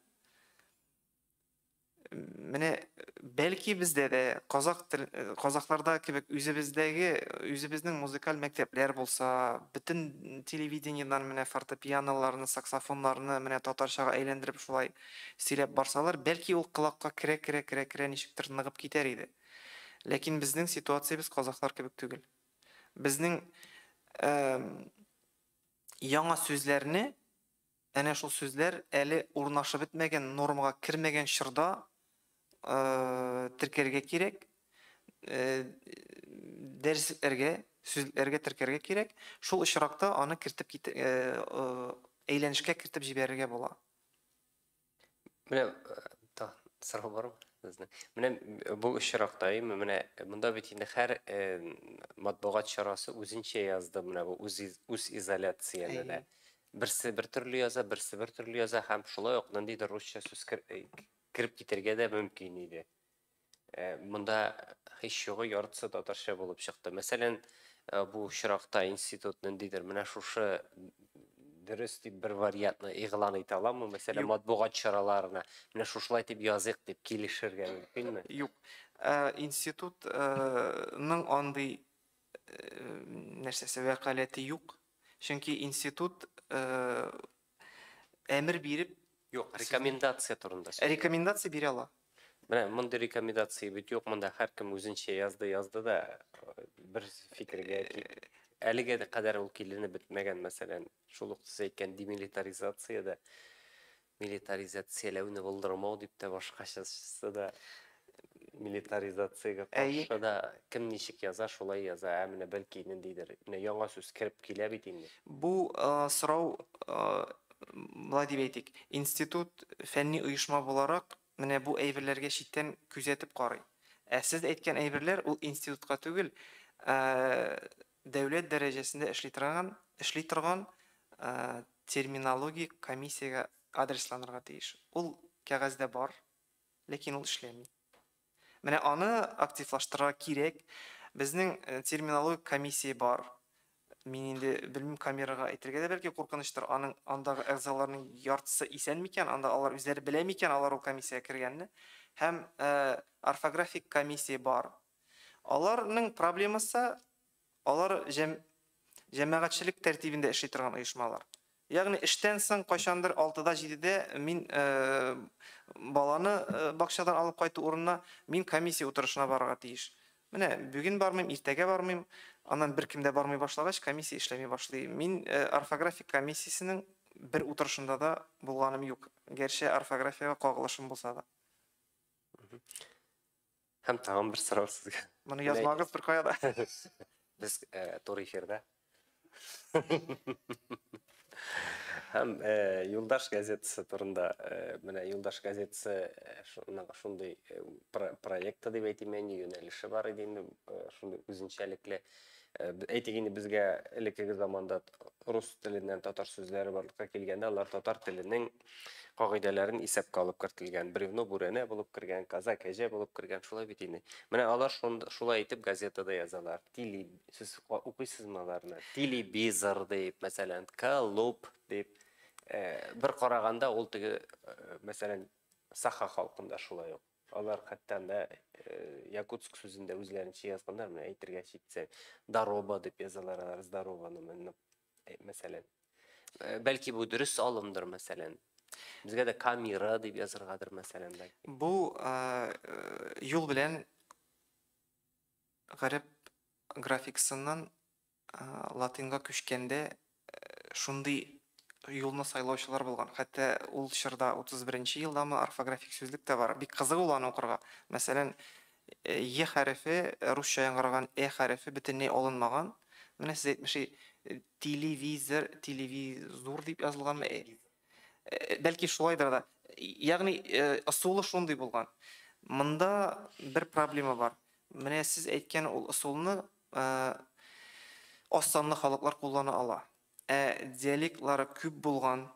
Менә бәлки бездә дә казакларда кебек үзебезнең музыкаль мәктәпләр булса, бөтен телевидениедан менә фортепианоларны, саксофоннарны менә татарчага әйләндереп шулай сөйләп барсалар, бәлки ул кылакка керә ничектер ныгып китәр иде. Ләкин безнең ситуациябыз казаклар кебек түгел. Безнең яңа сүзләрне, әнә шул сүзләр әле урнашып бетмәгән, нормага кирмәгән чорда теркәргә кирәк. Дәресләргә, сүзләргә теркәргә кирәк. Шул очракта аны кертеп әйләнешкә кертеп җибәрергә була. Менә сорау бармы? Менә бу очракта менә монда бит инде һәр матбугат чарасы үзенчә язды, менә бу үз изоляцияны да. Берсе бер төрле яза, берсе бер төрле яза һәм шулай ук ниндидер русча сүз кирип китәргә дә мөмкин иде. Монда һич югы яртысы татарча булып чыкты. Мәсәлән, бу очракта институт ниндидер менә шушы дөрес дип бер вариантны игълан итә аламы? Мәсәлән, матбугат чараларына менә шушылай дип язык дип килешергә мөмкинме? Юк. Институтның андый нәрсәсе вәкаләте юк. Чөнки институт әмер биреп, Юк, рекомендация турында. рекомендация бирә ала. Менә мондай рекомендация бит юк, монда һәркем үзенчә язды да бер фикергә әлегә дә кадәр ул киленеп бетмәгән, мәсәлән, шул ук сез әйткән демилитаризациядә милитаризацияләүне булдырмау дип тә башкачасы да милитаризациягә каршы да кем ничек яза, шулай яза, менә бәлки ниндидер менә яңа сүз кирип килә бит инде. Бу сорау булай дип әйтик, институт фәнни оешма буларак менә бу әйберләргә читтән күзәтеп карый. Сез әйткән әйберләр ул институтка түгел, дәүләт дәрәҗәсендә эшли торган терминологик комиссиягә адресланырга тиеш. Ул кәгазьдә бар, ләкин ул эшләми. Менә аны активлаштырырга кирәк. Безнең терминологик комиссия бар. Мин инде белмим, камерага әйтергә дә бәлки куркыныштыр. Аның андагы әгъзаларның яртысы исән микән? Анда алар үзләре белә микән алар ул комиссиягә кергәнне? Һәм орфографик комиссия бар. Аларның проблемасы алар җәмәгатьчелек тәртибендә эшли торган оешмалар. Ягъни эштән соң кайчандыр 6-да 7-дә мин баланы бакчадан алып кайту урынына мин комиссия утырышына барырга тиеш. Менә бүген бармыйм, иртәгә бармыйм, аннан бер кем дә бармый башлагач комиссия эшләми башлый. Мин орфографик комиссиясенең бер утырышында да булганым юк. Гәрчә орфографиягә кагылышым булса да. Һәм тагын бер сорау сезгә. Моны язмагыз бер кая да. Без туры эфирдә. Һәм Юлдаш газетасы турында, менә Юлдаш газетасы шундый проекты дип әйтим, юнәлеше бар иде инде, шундый үзенчәлекле. Әйтик инде безгә элекке заманда рус теленнән татар сүзләре барлыкка килгәндә, алар татар теленең кагыйдәләрен исәпкә алып кертелгән. Бревно бүрәнә булып кергән, каза кәҗә булып кергән, шулай бит инде. Менә алар шулай итеп газетада язалар. Тили, сез укыйсызмы аларны? Тили бизар дип, мәсәлән, коллоп дип. Бер караганда ул теге, мәсәлән, Саха халкында шулай ук. Алар хаттан да якутск сүзендә үзләренчә язганнар, менә әйтергә чиксәң, дароба дип язалар, здарованы менә мәсәлән. Бәлки бу дөрес алымдыр мәсәлән. Безгә дә камера дип языргадыр мәсәлән бәлки. Бу юл белән гарәп графикасыннан латинга күчкәндә шундый юлны сайлаучылар булган. Хәтта ул чорда 31-нче елдамы орфографик сүзлек тә бар. Бик кызык ул аны укырга. Мәсәлән, е хәрефе русча яңгыраган хәрефе бөтенләй алынмаган. Менә сез әйтмеши телевизор дип язылганмы? Бәлки шулайдыр да. Ягъни ысулы шундый булган. Монда бер проблема бар. Менә сез әйткән ул ысулны аз санлы халыклар куллана ала. Диалектлары күп булган,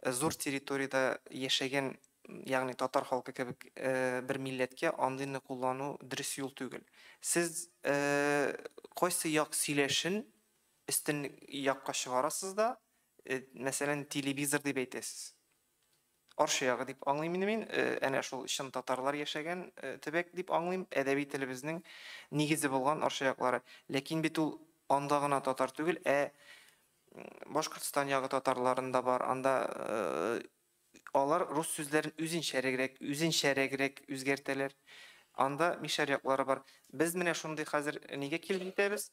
зур территорияда яшәгән, ягъни татар халкы кебек бер милләткә андыйны куллану дөрес юл түгел. Сез кайсы як сөйләшен өстен якка чыгарасыз да, мәсәлән, телевизор дип әйтәсез. Арча ягы дип аңлыйм инде мин, әнә шул чын татарлар яшәгән төбәк дип аңлыйм, әдәби телебезнең нигезе булган арча яклары. Ләкин бит ул анда гына татар түгел, Башкортстан ягы татарларында бар. Анда алар рус сүзләрен үзенчәрәгрәк үзгәртәләр. Анда мишәр яклары бар. Без менә шундый хәзер нигә килеп җитәбез?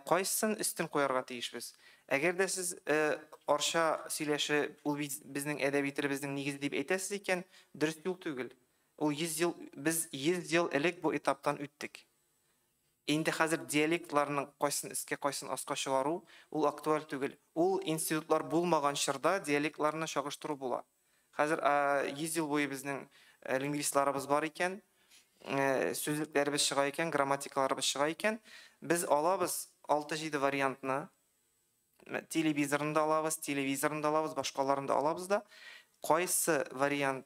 Кайсын өстен куярга тиешбез? Әгәр дә сез арча сөйләше ул безнең әдәби телебезнең нигезе дип әйтәсез икән, дөрес юл түгел. Ул 100 ел, без 100 ел элек бу этаптан үттек. Инде хәзер диалектларның кайсын искә, кайсын аска чыгару, ул актуаль түгел. Ул институтлар булмаган чорда диалектларны чагыштыру була. Хәзер 100 ел буе безнең лингвистларыбыз бар икән, сүзлекләребез чыга икән, грамматикаларыбыз чыга икән. Без алабыз 6-7 вариантны. Телевизорында алабыз, башкаларында алабыз да. Кайсы вариант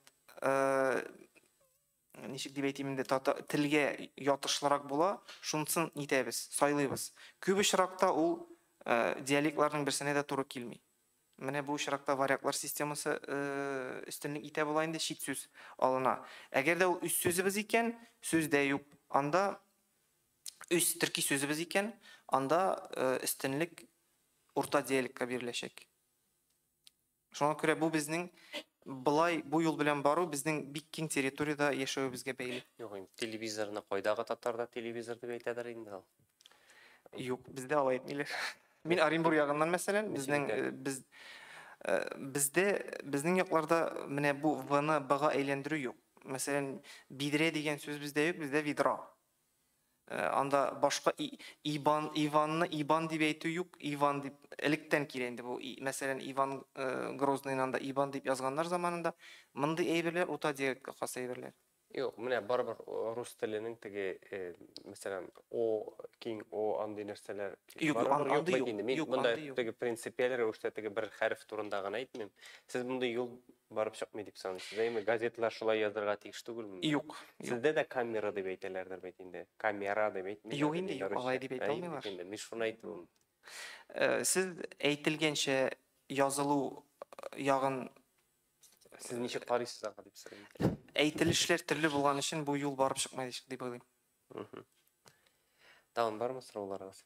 ничек дип әйтим инде, телгә ятышлырак була, шунысын нитәбез, сайлыйбыз. Күп очракта ул диалектларның берсенә дә туры килми. Менә бу очракта вариантлар системасы өстенлек итә була инде, чит сүз алына. Әгәр дә ул үз сүзебез икән, сүздә юк. Анда үз төрки сүзебез икән, анда өстенлек урта диалектка биреләчәк. Шуңа күрә бу безнең бу юл белән бару безнең бик киң территорияда яшәүебезгә бәйле. Юк, телевизорны кайдагы татарда телевизор дип әйтәдер инде ул. Юк, бездә алай әйтмиләр. Мин Оренбург ягыннан мәсәлән, безнең якларда менә бу в-ны б-га әйләндерү юк. Мәсәлән, бидре дигән сүз бездә юк, бездә видра. Анда башка Иванны Иван дип әйтү юк, Иван дип электән килә инде бу. Мәсәлән, Иван Грозныйнан да Иван дип язганнар заманында, мондый әйберләр ута диалектка хас әйберләр. Юк, менә барыбер рус теленең теге, мәсәлән, о, киң, о, андый нәрсәләр. Андый юк. Монда теге принципиаль рәвештә теге бер хәреф турында гына әйтмим. Сез монда юл барып чыкмый дип саныйсыз. Әйме газеталар шулай язырга тиеш түгелме? Юк. Сездә дә камера дип әйтәләрдер бит инде. Камера дип әйтмиләр. Юк инде, юк, алай дип әйтә алмыйлар. Мин шуны әйтәм. Сез әйтелгәнчә язылу ягын Сез ничек карыйсыз ага дип сорыйм. Әйтелешләр төрле булган өчен бу юл барып чыкмый дип уйлыйм. Тагын бармы сорауларыгыз?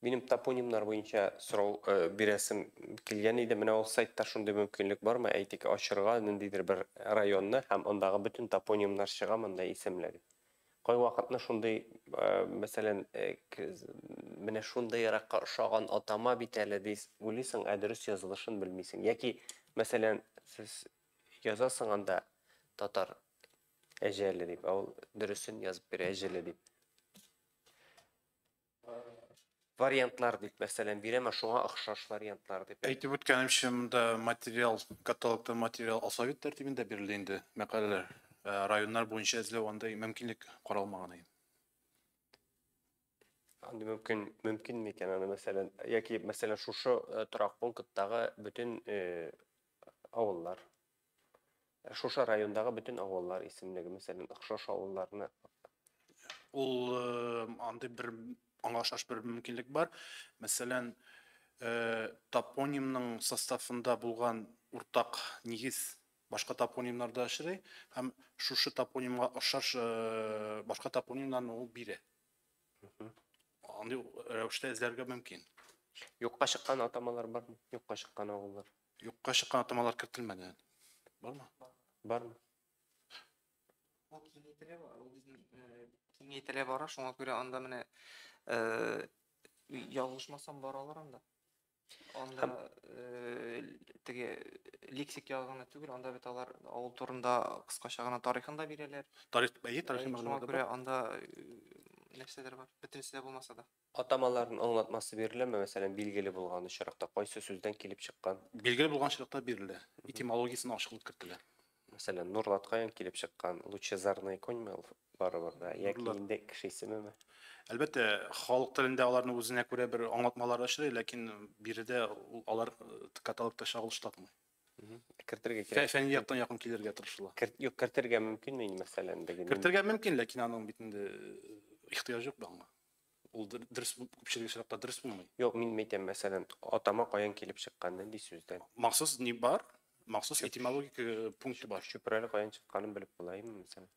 Минем топонимнар буенча сорау бирәсем килгән иде. Менә ул сайтта шундый мөмкинлек бармы? Әйтик, ачырга ниндидер бер районны һәм андагы бүтән топонимнар чыга монда исемләре. Кай вакытны шундый, мәсәлән, менә шундый яракка ошаган атама бит әле дип уйлыйсың, дөрес язылышын белмисең. Яки, мәсәлән, сез язасың анда татар әҗәле дип, ул дөресен язып бирә әҗәле дип. Вариантлар дип, мәсәлән, бирәм, шуңа охшаш вариантлар дип. Әйтеп үткәнемчә, монда материал, каталогта материал алфавит тәртибендә бирелә инде мәкаләләр. Районнар буенча эзләү андай мөмкинлек каралмаган иде. Анда мөмкин микән аны мәсәлән, яки мәсәлән шушы торак пункттагы бүтән авыллар. Шушы райондагы бүтән авыллар исемлеге, мәсәлән, охшаш авылларны. Ул андый бер аңлашаш бер мөмкинлек бар. Мәсәлән, топонимның составында булган уртак нигез башка топонимнарда эшләй һәм шушы топонимга охшаш башка топонимнарны ул бирә. Андый рәвештә эзләргә мөмкин. Юкка чыккан атамалар бармы? Юкка чыккан авыллар Юкка чыккан атамалар кертелмәгән. Бармы? бармы? Ул киңәйтелә бара, шуңа күрә анда менә ялгышмасам баралар анда. Анда теге лексик ягына түгел, анда бит алар авыл турында кыскача гына тарихын да бирәләр. Тарих Шуңа мәгълүматлар күрә бар. анда нәрсәләр бар? Бөтенесе дә булмаса да. Атамаларның аңлатмасы биреләме? Мәсәлән, билгеле булган очракта кайсы сүздән килеп чыккан? Билгеле булган чиракта бирелә. Этимологиясына ачыклык кертелә. Мәсәлән, Нурлаткаян килеп чыккан лучезарный конь барыбыр да, яки Нурлат. инде кеше исеме? Әлбәттә, халык телендә аларның үзенә күрә бер аңлатмалар эшләй, ләкин биредә алар каталогта чагылыш тапмый. Кертергә кирәк. Фәнни яктан якын килергә тырышалар. Юк, кертергә мөмкинме инде мәсәлән дигән? Кертергә мөмкин, ләкин аның битендә ихтыяҗ юк аңа. Ул дөрес күпчелек чиракта дөрес булмый. Юк, мин әйтәм, мәсәлән, атама каян килеп чыккан нинди сүздән? Махсус ни бар? Махсус этимологик пункты бар. Чүпрәле каян чыкканын белеп булаймы мәсәлән?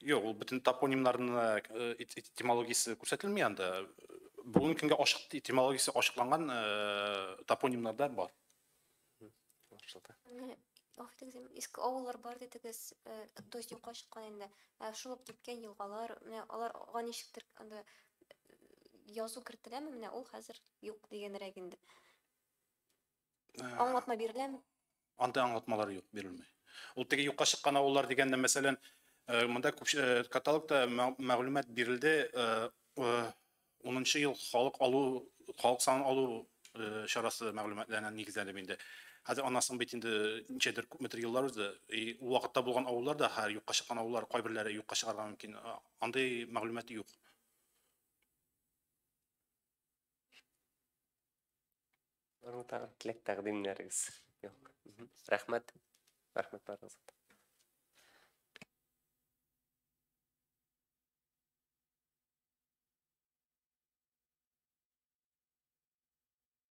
Юк, ул бөтен топонимнарның этимологиясе күрсәтелми анда. Бүгенге көнгә ачык этимологиясе ачыкланган топонимнарда бар. Аңлашылды. Афитегез, иске авыллар бар дидегез, то есть юкка чыккан инде. Шулып киткән елгалар, менә алар ага ничектер анда язу кертеләме? Менә ул хәзер юк дигәнрәк инде. Аңлатма биреләме? Анда аңлатмалар юк, бирелмәй. Ул теге юкка чыккан авыллар дигәндә, мәсәлән, монда күп каталогта мәгълүмат бирелде, 10нчы ел халык санын алу чарасы мәгълүматларына нигезләнеп инде. Хәзер анасын бит инде ничәдер күпметр еллар үзе, ул вакытта булган авыллар да, һәр юкка чыккан авыллар кайберләре юкка чыгарга мөмкин. Андай мәгълүмат юк. Тилек тәкъдимнәрегез. Юк. Рәхмәт. Рәхмәт барыгызга.